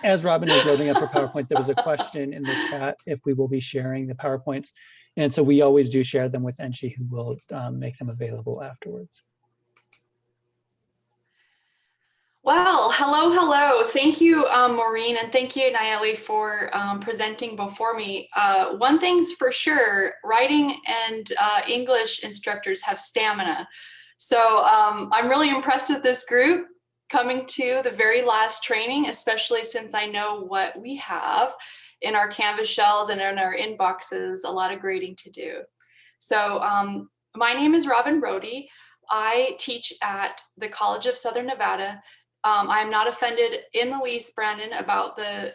A: As Robin is loading up her PowerPoint, there was a question in the chat if we will be sharing the PowerPoints. And so we always do share them with Enchi, who will make them available afterwards.
H: Well, hello. Thank you, Maureen, and thank you, Nayeli, for presenting before me. One thing's for sure, writing and English instructors have stamina. So I'm really impressed with this group coming to the very last training, especially since I know what we have in our Canvas shells and in our inboxes, a lot of grading to do. So my name is Robin Brody. I teach at the College of Southern Nevada. I'm not offended in the least, Brandon, about the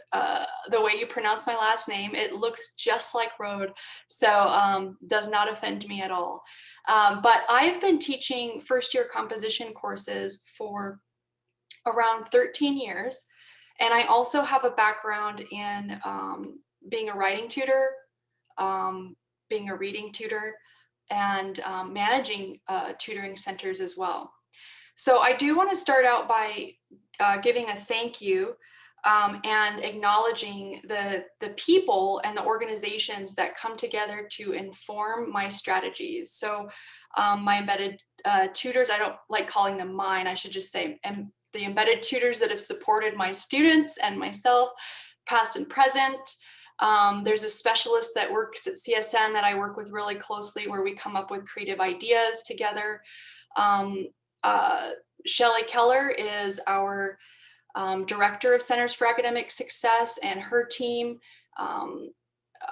H: way you pronounce my last name. It looks just like road, so does not offend me at all. But I've been teaching first-year composition courses for around 13 years. And I also have a background in being a writing tutor, being a reading tutor, and managing tutoring centers as well. So I do want to start out by giving a thank you and acknowledging the people and the organizations that come together to inform my strategies. So my embedded tutors, I don't like calling them mine, I should just say the embedded tutors that have supported my students and myself, past and present. There's a specialist that works at CSN that I work with really closely, where we come up with creative ideas together. Shelley Keller is our director of Centers for Academic Success, and her team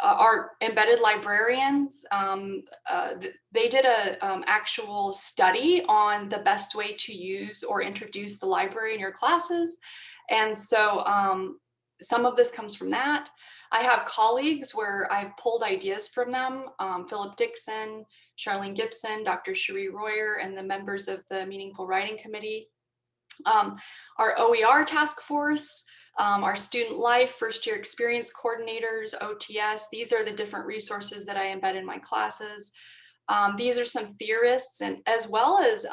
H: are embedded librarians. They did a actual study on the best way to use or introduce the library in your classes. And so some of this comes from that. I have colleagues where I've pulled ideas from them, Philip Dixon, Charlene Gibson, Dr. Cherie Royer, and the members of the Meaningful Writing Committee. Our OER task force, our student life, first year experience coordinators, OTS, these are the different resources that I embed in my classes. These are some theorists, and as well as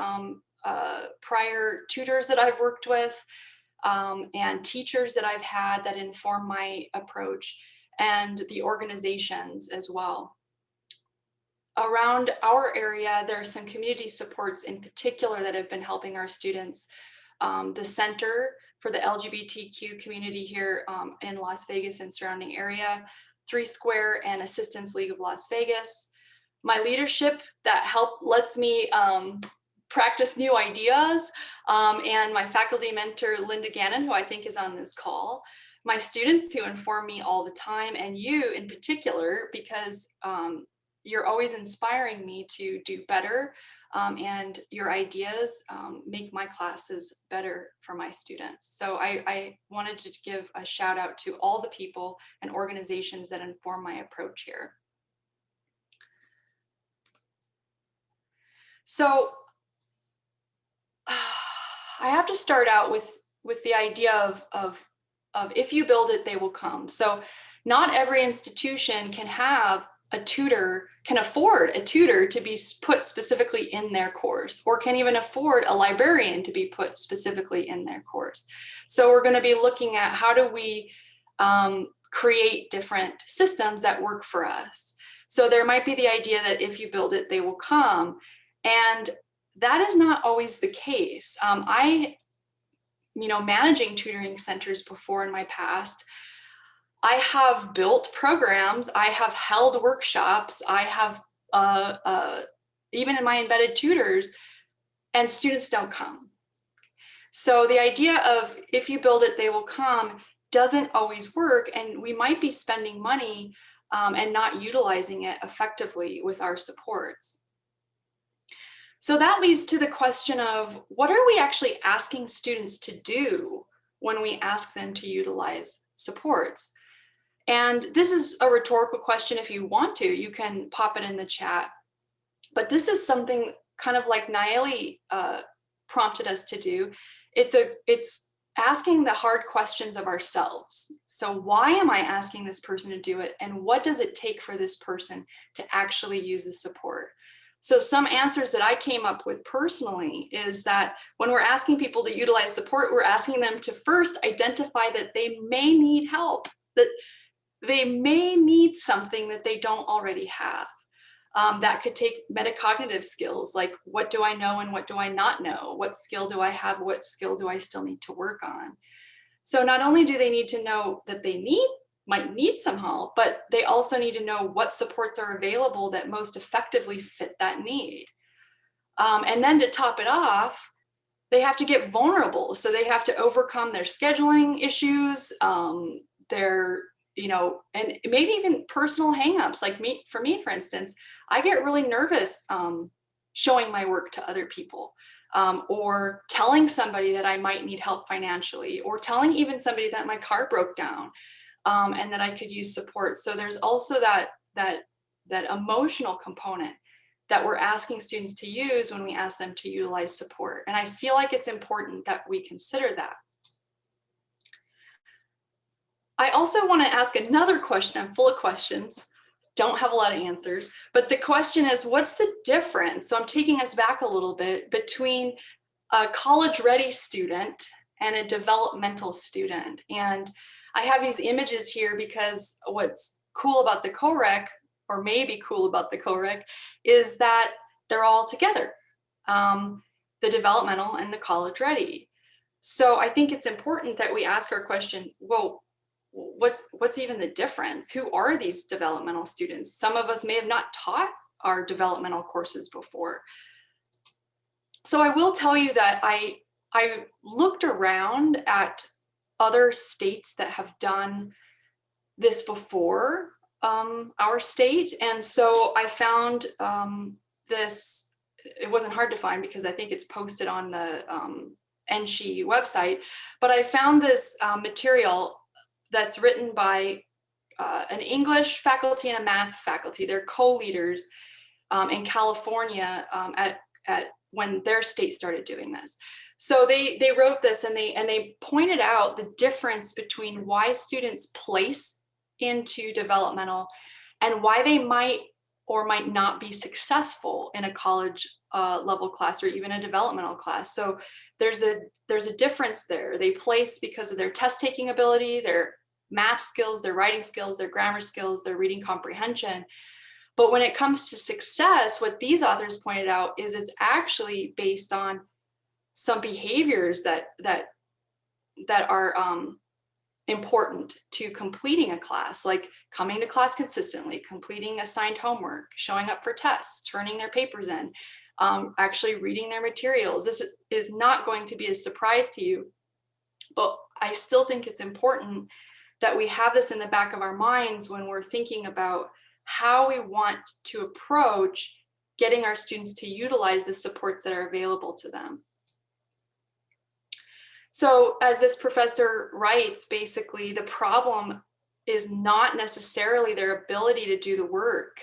H: prior tutors that I've worked with, and teachers that I've had that inform my approach, and the organizations as well. Around our area, there are some community supports in particular that have been helping our students. The Center for the LGBTQ community here in Las Vegas and surrounding area, 3 Square and Assistance League of Las Vegas. My leadership that lets me practice new ideas, and my faculty mentor, Linda Gannon, who I think is on this call. My students who inform me all the time, and you in particular, because you're always inspiring me to do better, and your ideas make my classes better for my students. So I wanted to give a shout out to all the people and organizations that inform my approach here. So I have to start out with the idea of if you build it, they will come. So not every institution can have a tutor, can afford a tutor to be put specifically in their course, or can even afford a librarian to be put specifically in their course. So we're going to be looking at how do we create different systems that work for us. So there might be the idea that if you build it, they will come. And that is not always the case. Managing tutoring centers before in my past, I have built programs, I have held workshops, I have even in my embedded tutors, and students don't come. So the idea of if you build it, they will come doesn't always work, and we might be spending money and not utilizing it effectively with our supports. So that leads to the question of what are we actually asking students to do when we ask them to utilize supports? And this is a rhetorical question. If you want to, you can pop it in the chat. But this is something kind of like Nayeli prompted us to do. It's asking the hard questions of ourselves. So why am I asking this person to do it? And what does it take for this person to actually use the support? So some answers that I came up with personally is that when we're asking people to utilize support, we're asking them to first identify that they may need help, that they may need something that they don't already have. That could take metacognitive skills, like what do I know and what do I not know? What skill do I have? What skill do I still need to work on? So not only do they need to know that they might need some help, but they also need to know what supports are available that most effectively fit that need. And then to top it off, they have to get vulnerable. So they have to overcome their scheduling issues, their and maybe even personal hangups. Like for me, for instance, I get really nervous showing my work to other people, or telling somebody that I might need help financially, or telling even somebody that my car broke down, and that I could use support. So there's also that emotional component that we're asking students to use when we ask them to utilize support. And I feel like it's important that we consider that. I also want to ask another question. I'm full of questions, don't have a lot of answers, but the question is, what's the difference? So I'm taking us back a little bit between a college-ready student and a developmental student. And I have these images here because what's cool about the co-rec, or maybe cool about the co-rec, is that they're all together, the developmental and the college-ready. So I think it's important that we ask our question, well, what's even the difference? Who are these developmental students? Some of us may have not taught our developmental courses before. So I will tell you that I looked around at other states that have done this before our state. And so I found this, it wasn't hard to find because I think it's posted on the NSHE website, but I found this material that's written by an English faculty and a math faculty. They're co-leaders in California at when their state started doing this. So they wrote this, and they pointed out the difference between why students place into developmental and why they might or might not be successful in a college level class or even a developmental class. So there's a difference there. They place because of their test taking ability, their math skills, their writing skills, their grammar skills, their reading comprehension. But when it comes to success, what these authors pointed out is it's actually based on some behaviors that are important to completing a class, like coming to class consistently, completing assigned homework, showing up for tests, turning their papers in, actually reading their materials. This is not going to be a surprise to you, but I still think it's important that we have this in the back of our minds when we're thinking about how we want to approach getting our students to utilize the supports that are available to them. So as this professor writes, basically the problem is not necessarily their ability to do the work.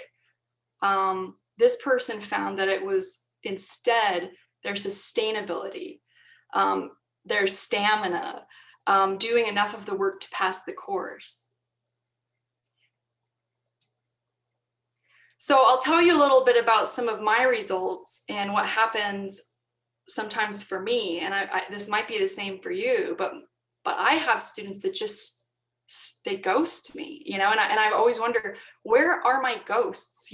H: This person found that it was instead their sustainability, their stamina, doing enough of the work to pass the course. So I'll tell you a little bit about some of my results and what happens sometimes for me, and this might be the same for you, but I have students that just, they ghost me, and I've always wondered, where are my ghosts?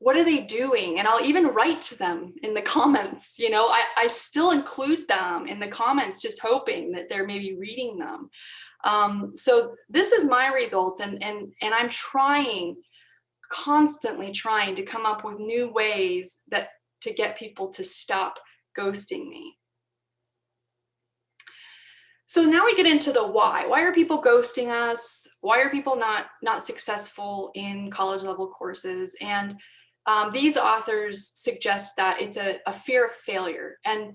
H: What are they doing? And I'll even write to them in the comments, I still include them in the comments, just hoping that they're maybe reading them. So this is my results, and I'm constantly trying to come up with new ways to get people to stop ghosting me. So now we get into the why. Why are people ghosting us? Why are people not successful in college level courses? And these authors suggest that it's a fear of failure, and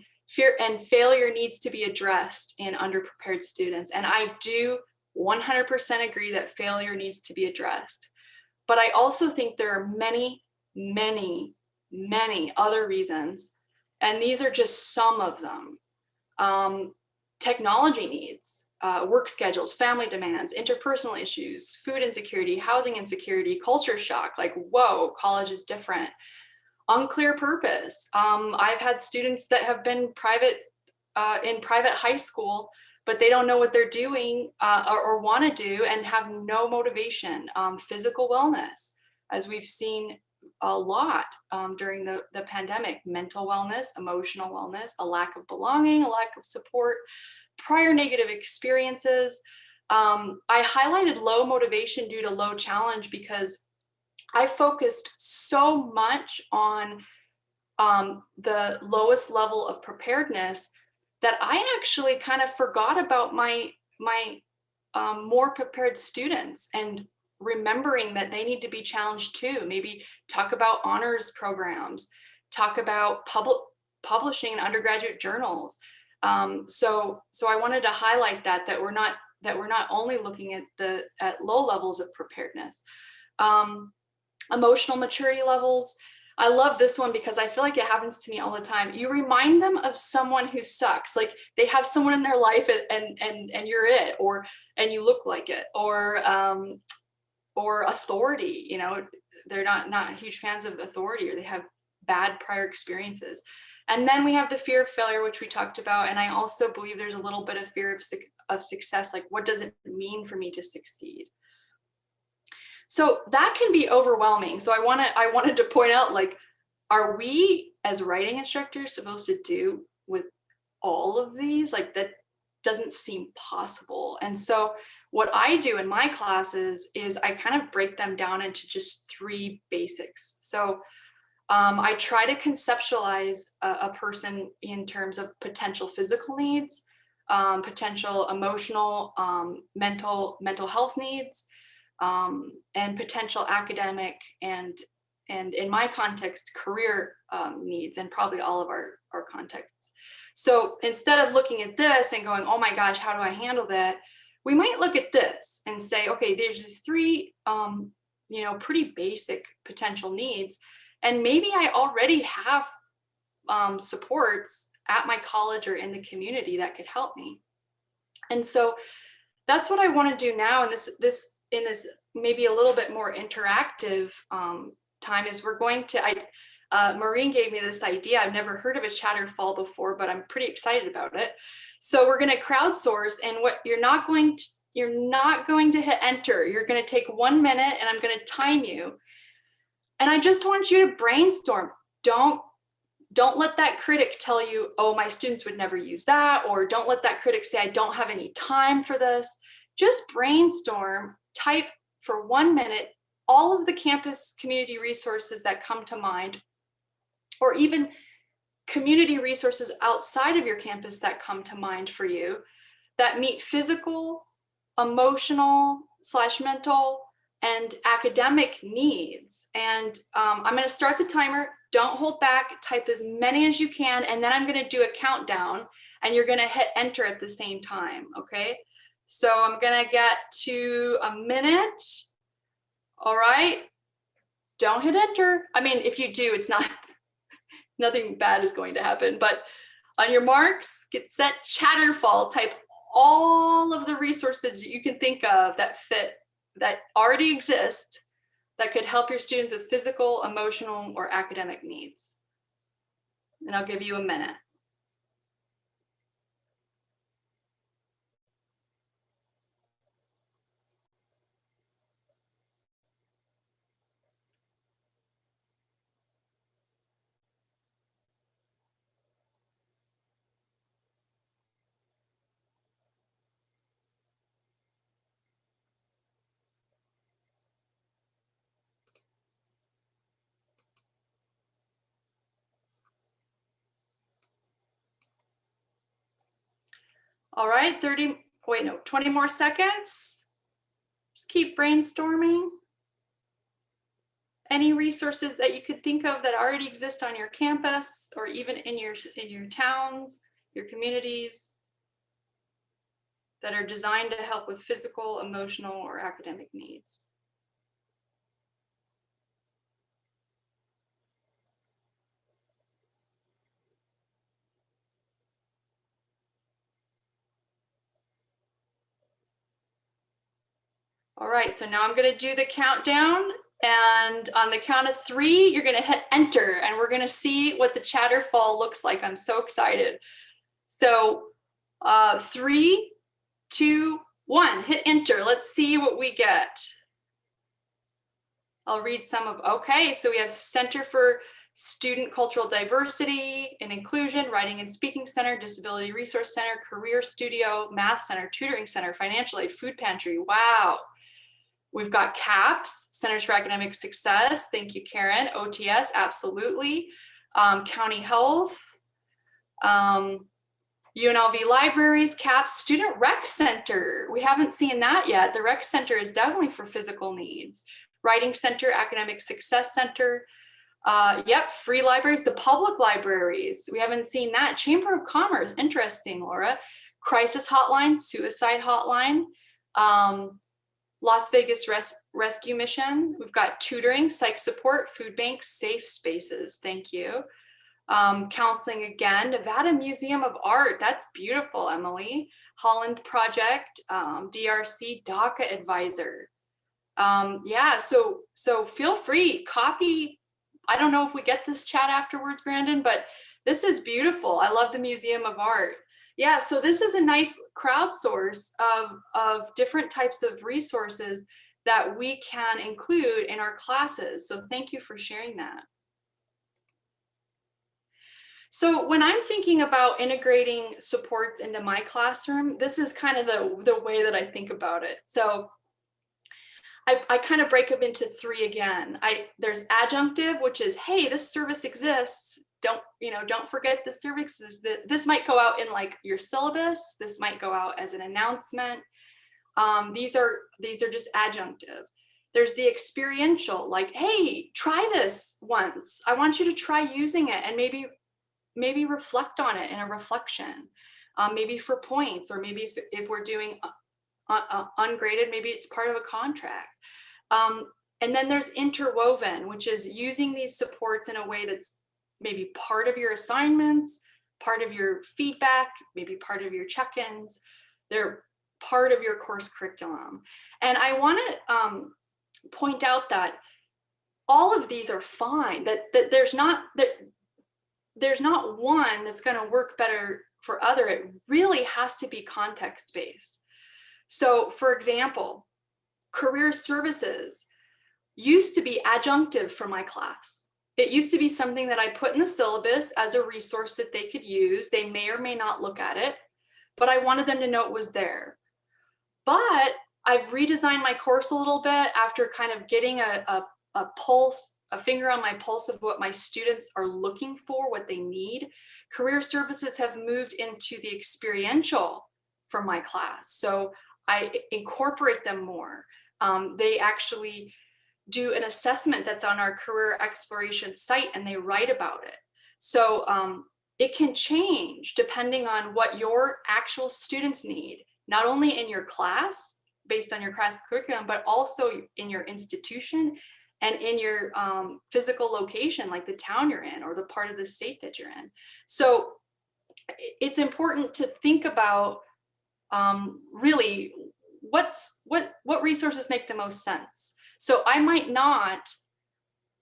H: failure needs to be addressed in underprepared students. And I do 100% agree that failure needs to be addressed. But I also think there are many, many, many other reasons, and these are just some of them. Technology needs, work schedules, family demands, interpersonal issues, food insecurity, housing insecurity, culture shock, like, whoa, college is different. Unclear purpose. I've had students that have been in private high school, but they don't know what they're doing or want to do and have no motivation. Physical wellness, as we've seen a lot during the pandemic, mental wellness, emotional wellness, a lack of belonging, a lack of support, prior negative experiences. I highlighted low motivation due to low challenge because I focused so much on the lowest level of preparedness that I actually kind of forgot about my more prepared students and remembering that they need to be challenged too. Maybe talk about honors programs, talk about publishing in undergraduate journals. So I wanted to highlight that we're not only looking at low levels of preparedness. Emotional maturity levels. I love this one because I feel like it happens to me all the time. You remind them of someone who sucks, like they have someone in their life and you're it, and you look like it, or authority. You know, they're not huge fans of authority, or they have bad prior experiences. And then we have the fear of failure, which we talked about. And I also believe there's a little bit of fear of success. Like, what does it mean for me to succeed? So that can be overwhelming. So I wanted to point out, like, are we as writing instructors supposed to do with all of these? Like, that doesn't seem possible. And so what I do in my classes is I kind of break them down into just 3 basics. So I try to conceptualize a person in terms of potential physical needs, potential emotional, mental health needs, and potential academic and in my context, career needs, and probably all of our contexts. So instead of looking at this and going, oh my gosh, how do I handle that? We might look at this and say, okay, there's these 3, pretty basic potential needs. And maybe I already have supports at my college or in the community that could help me. And so that's what I want to do now. And this maybe a little bit more interactive time is we're going to, Maureen gave me this idea. I've never heard of a Chatterfall before, but I'm pretty excited about it. So we're going to crowdsource, and what you're not going to hit enter. You're going to take 1 minute, and I'm going to time you. And I just want you to brainstorm. Don't let that critic tell you, oh, my students would never use that, or don't let that critic say, I don't have any time for this. Just brainstorm, type for 1 minute all of the campus community resources that come to mind, or even community resources outside of your campus that come to mind for you that meet physical, emotional / mental, and academic needs. And I'm going to start the timer. Don't hold back. Type as many as you can. And then I'm going to do a countdown, and you're going to hit enter at the same time. Okay. So I'm going to get to a minute. All right. Don't hit enter. I mean, if you do, it's not, nothing bad is going to happen. But on your marks, get set, Chatterfall. Type all of the resources that you can think of that fit, that already exist, that could help your students with physical, emotional, or academic needs. And I'll give you a minute. All right, 20 more seconds. Just keep brainstorming. Any resources that you could think of that already exist on your campus, or even in your towns, your communities, that are designed to help with physical, emotional, or academic needs. All right, so now I'm going to do the countdown, and on the count of 3, you're going to hit enter, and we're going to see what the Chatterfall looks like. I'm so excited. So 3, 2, 1, hit enter. Let's see what we get. I'll read some of, okay, so we have Center for Student Cultural Diversity and Inclusion, Writing and Speaking Center, Disability Resource Center, Career Studio, Math Center, Tutoring Center, Financial Aid, Food Pantry. Wow. We've got CAPS, Centers for Academic Success. Thank you, Karen. OTS, absolutely. County Health. UNLV libraries, CAPS, Student Rec Center. We haven't seen that yet. The Rec Center is definitely for physical needs. Writing Center, Academic Success Center. Yep, free libraries, the public libraries. We haven't seen that. Chamber of Commerce, interesting, Laura. Crisis Hotline, Suicide Hotline. Las Vegas Rescue Mission. We've got tutoring, psych support, food banks, safe spaces. Thank you. Counseling again, Nevada Museum of Art. That's beautiful, Emily. Holland Project, DRC, DACA Advisor. Yeah, so feel free, copy. I don't know if we get this chat afterwards, Brandon, but this is beautiful. I love the Museum of Art. Yeah, so this is a nice crowdsource of different types of resources that we can include in our classes. So thank you for sharing that. So when I'm thinking about integrating supports into my classroom, this is kind of the way that I think about it. So I kind of break them into three again. There's adjunctive, which is, hey, this service exists. Don't forget the services. This might go out in like your syllabus. This might go out as an announcement. These are just adjunctive. There's the experiential, like, hey, try this once. I want you to try using it and maybe reflect on it in a reflection, maybe for points, or maybe if we're doing ungraded, maybe it's part of a contract. And then there's interwoven, which is using these supports in a way that's maybe part of your assignments, part of your feedback, maybe part of your check-ins. They're part of your course curriculum. And I want to point out that all of these are fine, that there's not one that's going to work better for other. It really has to be context-based. So for example, career services used to be adjunctive for my class. It used to be something that I put in the syllabus as a resource that they could use. They may or may not look at it, but I wanted them to know it was there. But I've redesigned my course a little bit after kind of getting a pulse, a finger on my pulse of what my students are looking for, what they need. Career services have moved into the experiential for my class. So I incorporate them more. They actually do an assessment that's on our career exploration site and they write about it. So it can change depending on what your actual students need, not only in your class based on your class curriculum, but also in your institution and in your physical location, like the town you're in or the part of the state that you're in. So it's important to think about really what resources make the most sense. So I might not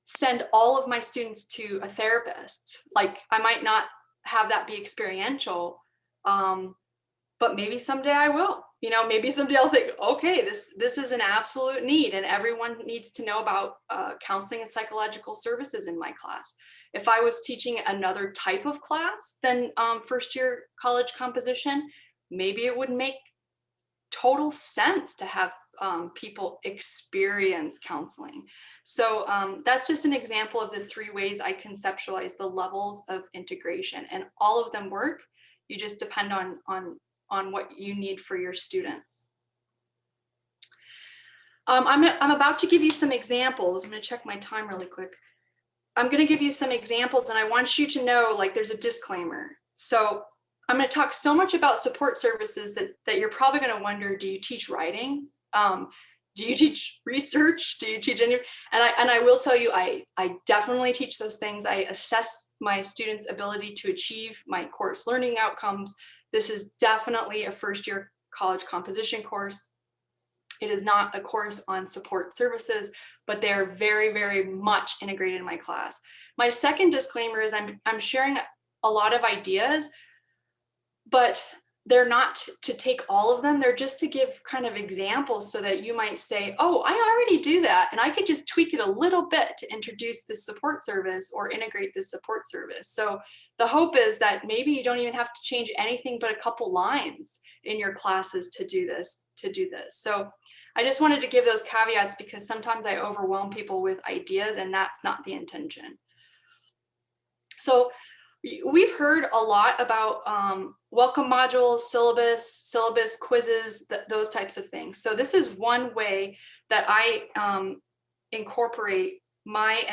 H: send all of my students to a therapist. Like I might not have that be experiential, but maybe someday I will. Maybe someday I'll think, okay, this is an absolute need and everyone needs to know about counseling and psychological services in my class. If I was teaching another type of class than first year college composition, maybe it would make total sense to have people experience counseling. So that's just an example of the three ways I conceptualize the levels of integration, and all of them work. You just depend on what you need for your students. I'm about to give you some examples. I'm going to check my time really quick. I'm going to give you some examples, and I want you to know, like, there's a disclaimer. So I'm going to talk so much about support services that you're probably going to wonder, do you teach writing? Do you teach research? Do you teach any? And I will tell you, I definitely teach those things. I assess my students' ability to achieve my course learning outcomes. This is definitely a first year college composition course. It is not a course on support services, but they are very, very much integrated in my class. My second disclaimer is I'm sharing a lot of ideas, but they're not to take all of them. They're just to give kind of examples so that you might say, oh, I already do that. And I could just tweak it a little bit to introduce this support service or integrate this support service. So the hope is that maybe you don't even have to change anything but a couple lines in your classes to do this. So I just wanted to give those caveats because sometimes I overwhelm people with ideas and that's not the intention. So we've heard a lot about welcome modules, syllabus quizzes, those types of things. So this is one way that I incorporate my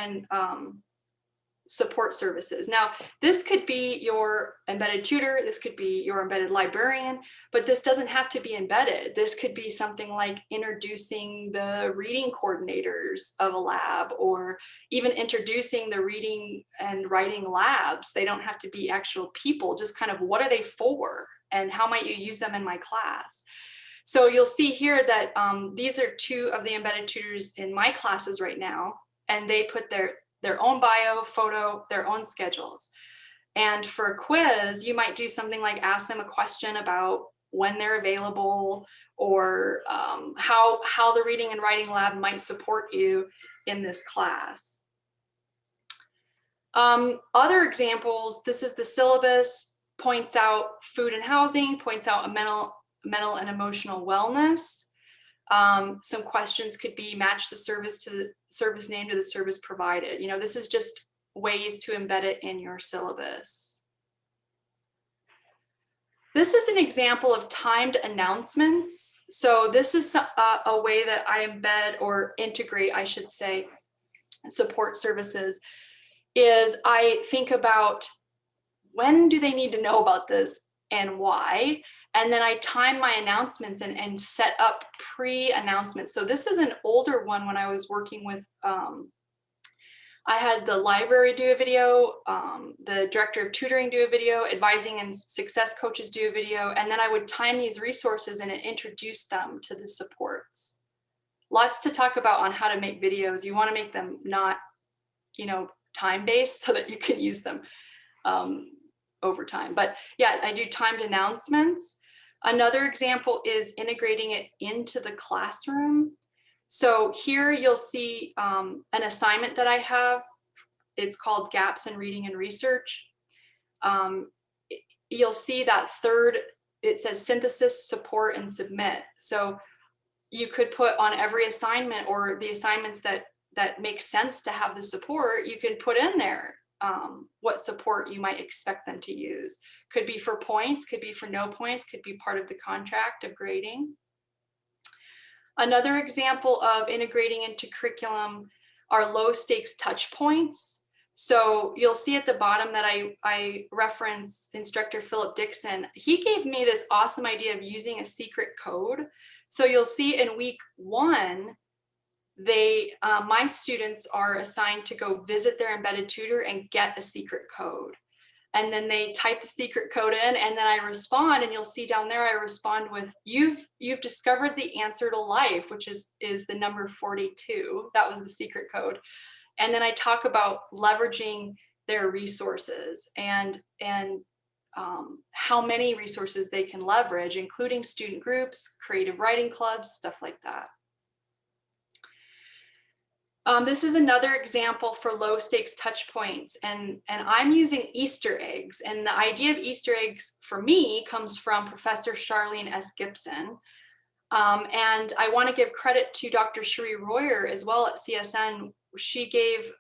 H: support services. Now, this could be your embedded tutor, this could be your embedded librarian, but this doesn't have to be embedded. This could be something like introducing the reading coordinators of a lab, or even introducing the reading and writing labs. They don't have to be actual people, just kind of what are they for and how might you use them in my class? So you'll see here that these are two of the embedded tutors in my classes right now, and they put their own bio, photo, their own schedules. And for a quiz, you might do something like ask them a question about when they're available, or how the reading and writing lab might support you in this class. Other examples, this is the syllabus, points out food and housing, points out a mental and emotional wellness. Some questions could be match the service to the service name to the service provided. You know, this is just ways to embed it in your syllabus. This is an example of timed announcements. So this is a way that I embed or integrate, I should say, support services, is I think about when do they need to know about this and why? And then I time my announcements and set up pre-announcements. So this is an older one when I was working with, I had the library do a video, the director of tutoring do a video, advising and success coaches do a video, and then I would time these resources and introduce them to the supports. Lots to talk about on how to make videos. You want to make them not, you know, time-based so that you can use them over time. But yeah, I do timed announcements. Another example is integrating it into the classroom. So here you'll see an assignment that I have. It's called Gaps in Reading and Research. You'll see that third, it says synthesis, support, and submit. So you could put on every assignment, or the assignments that make sense to have the support, you can put in there what support you might expect them to use. Could be for points, could be for no points, could be part of the contract of grading. Another example of integrating into curriculum are low stakes touch points. So you'll see at the bottom that I reference instructor Philip Dixon. He gave me this awesome idea of using a secret code. So you'll see in week 1, my students are assigned to go visit their embedded tutor and get a secret code. And then they type the secret code in, and then I respond, and you'll see down there, I respond with, you've discovered the answer to life, which is the number 42. That was the secret code. And then I talk about leveraging their resources and how many resources they can leverage, including student groups, creative writing clubs, stuff like that. This is another example for low stakes touch points, and I'm using Easter eggs. And the idea of Easter eggs for me comes from Professor Charlene S. Gibson. And I want to give credit to Dr. Cherie Royer as well at CSN. She gave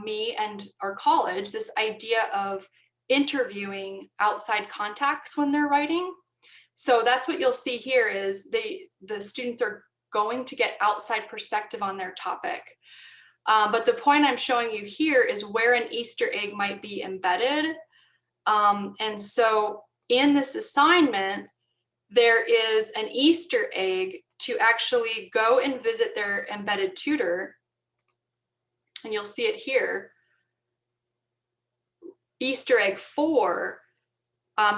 H: me and our college this idea of interviewing outside contacts when they're writing. So that's what you'll see here is the students are going to get outside perspective on their topic. But the point I'm showing you here is where an Easter egg might be embedded. And so in this assignment, there is an Easter egg to actually go and visit their embedded tutor. And you'll see it here. Easter egg 4,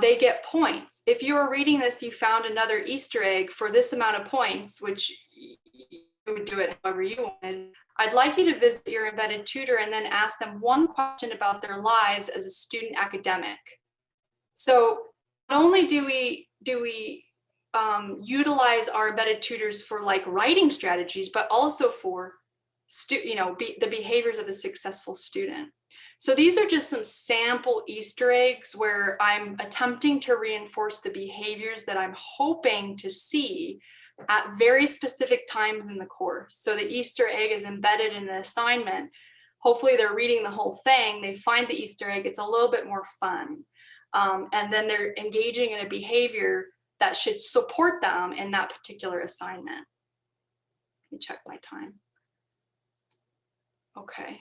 H: they get points. If you were reading this, you found another Easter egg for this amount of points, which you would do it however you wanted. I'd like you to visit your embedded tutor and then ask them one question about their lives as a student academic. So not only do we utilize our embedded tutors for like writing strategies, but also for the behaviors of a successful student. So these are just some sample Easter eggs where I'm attempting to reinforce the behaviors that I'm hoping to see at very specific times in the course. So the Easter egg is embedded in an assignment hopefully they're reading the whole thing, they find the Easter egg, it's a little bit more fun. And then they're engaging in a behavior that should support them in that particular assignment. Let me check my time. Okay.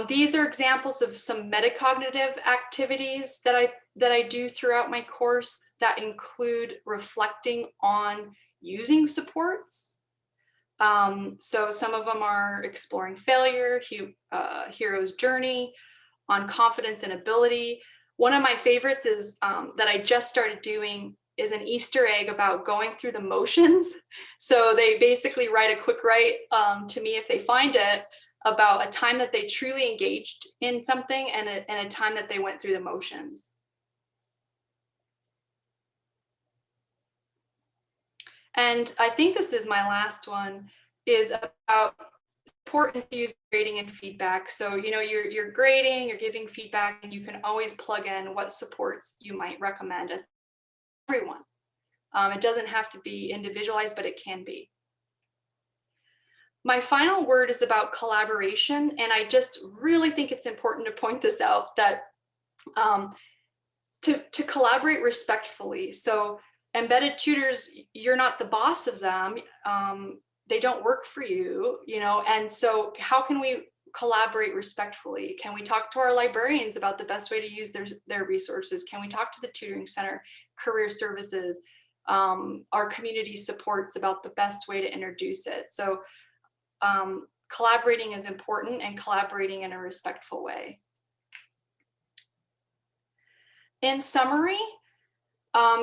H: These are examples of some metacognitive activities that I do throughout my course that include reflecting on using supports. So some of them are exploring failure, hero's journey, on confidence and ability. One of my favorites is that I just started doing is an Easter egg about going through the motions. So they basically write a quick write to me if they find it, about a time that they truly engaged in something and a time that they went through the motions. And I think this is my last one, is about support infused grading and feedback. So, you know, you're grading, you're giving feedback, and you can always plug in what supports you might recommend to everyone. It doesn't have to be individualized, but it can be. My final word is about collaboration, and I just really think it's important to point this out, that to collaborate respectfully. So embedded tutors, you're not the boss of them. They don't work for you, you know, and so how can we collaborate respectfully? Can we talk to our librarians about the best way to use their resources? Can we talk to the tutoring center, career services, our community supports about the best way to introduce it? So collaborating is important, and collaborating in a respectful way. In summary,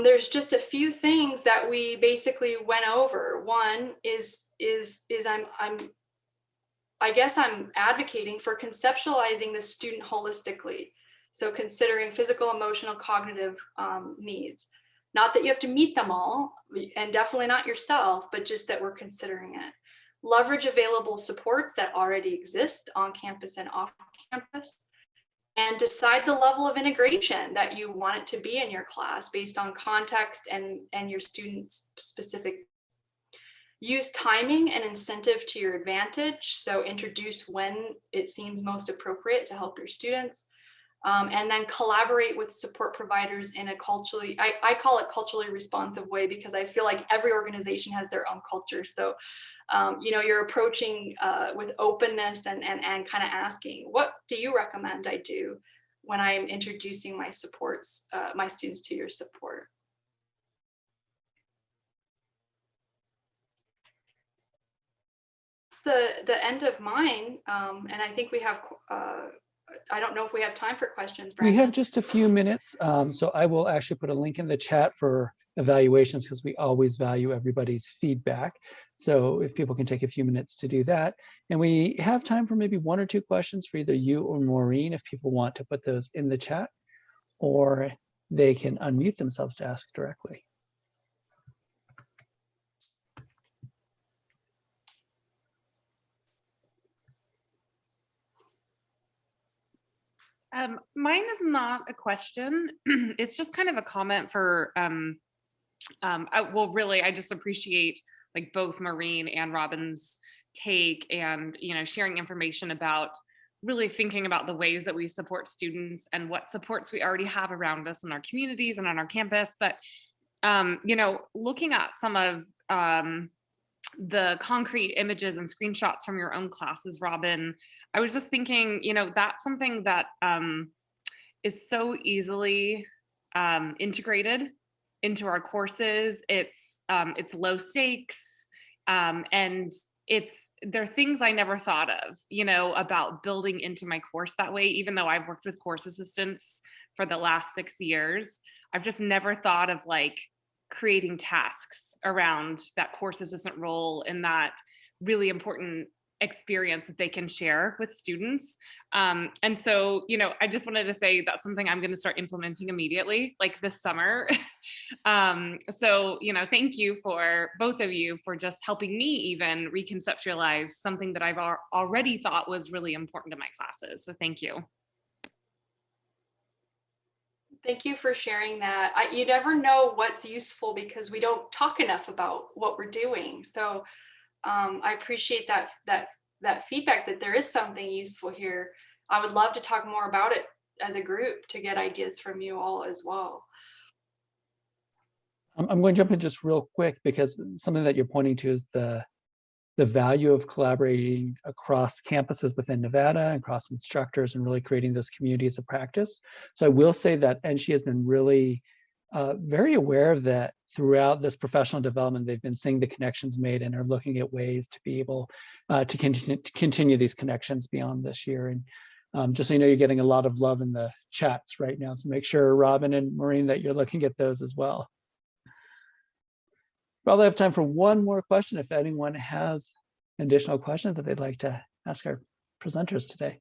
H: there's just a few things that we basically went over. One is I guess I'm advocating for conceptualizing the student holistically. So considering physical, emotional, cognitive needs. Not that you have to meet them all, and definitely not yourself, but just that we're considering it. Leverage available supports that already exist on campus and off campus, and decide the level of integration that you want it to be in your class based on context and your students' specific. Use timing and incentive to your advantage. So introduce when it seems most appropriate to help your students. And then collaborate with support providers in a culturally, I call it culturally responsive way, because I feel like every organization has their own culture. So, you know, you're approaching with openness and kind of asking, what do you recommend I do when I'm introducing my supports, my students to your support? It's the end of mine. And I think we have, I don't know if we have time for questions, Brandon.
A: We have just a few minutes, so I will actually put a link in the chat for evaluations, because we always value everybody's feedback. So if people can take a few minutes to do that. And we have time for maybe 1 or 2 questions for either you or Maureen, if people want to put those in the chat, or they can unmute themselves to ask directly.
B: Mine is not a question. It's just kind of a comment for, well, really, I just appreciate like both Maureen and Robin's take, and, you know, sharing information about really thinking about the ways that we support students and what supports we already have around us in our communities and on our campus. But, you know, looking at some of the concrete images and screenshots from your own classes, Robin, I was just thinking, you know, that's something that is so easily integrated into our courses. It's low stakes, and there are things I never thought of, you know, about building into my course that way. Even though I've worked with course assistants for the last 6 years, I've just never thought of like creating tasks around that course assistant role and that really important experience that they can share with students. And so, you know, I just wanted to say that's something I'm going to start implementing immediately, like this summer. So, you know, thank you for both of you for just helping me even reconceptualize something that I've already thought was really important to my classes. So thank you.
H: Thank you for sharing that. You never know what's useful because we don't talk enough about what we're doing. So I appreciate that that feedback that there is something useful here. I would love to talk more about it as a group to get ideas from you all as well.
A: I'm going to jump in just real quick because something that you're pointing to is the value of collaborating across campuses within Nevada and across instructors and really creating those communities of practice. So I will say that NSHE has been really very aware of that throughout this professional development. They've been seeing the connections made and are looking at ways to be able to continue these connections beyond this year. And just so you know, you're getting a lot of love in the chats right now. So make sure, Robin and Maureen, that you're looking at those as well. Probably have time for one more question if anyone has additional questions that they'd like to ask our presenters today.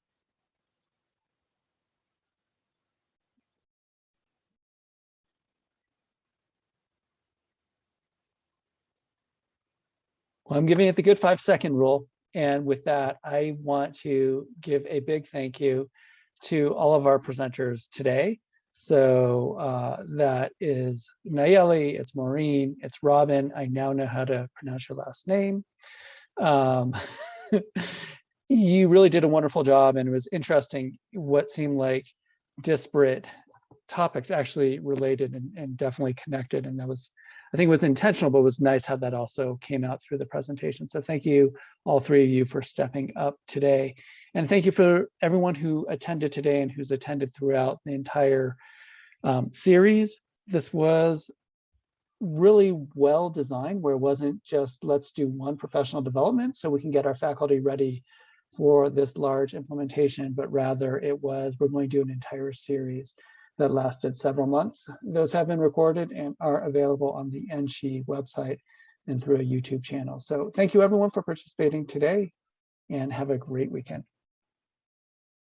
A: Well, I'm giving it the good 5-second rule. And with that, I want to give a big thank you to all of our presenters today. So that is Nayeli, it's Maureen, it's Robin. I now know how to pronounce your last name. You really did a wonderful job, and it was interesting what seemed like disparate topics actually related and definitely connected. And that was, I think it was intentional, but it was nice how that also came out through the presentation. So thank you, all three of you, for stepping up today. And thank you for everyone who attended today and who's attended throughout the entire series. This was really well designed, where it wasn't just let's do one professional development so we can get our faculty ready for this large implementation, but rather it was we're going to do an entire series that lasted several months. Those have been recorded and are available on the NSHE website and through a YouTube channel. So thank you everyone for participating today, and have a great weekend.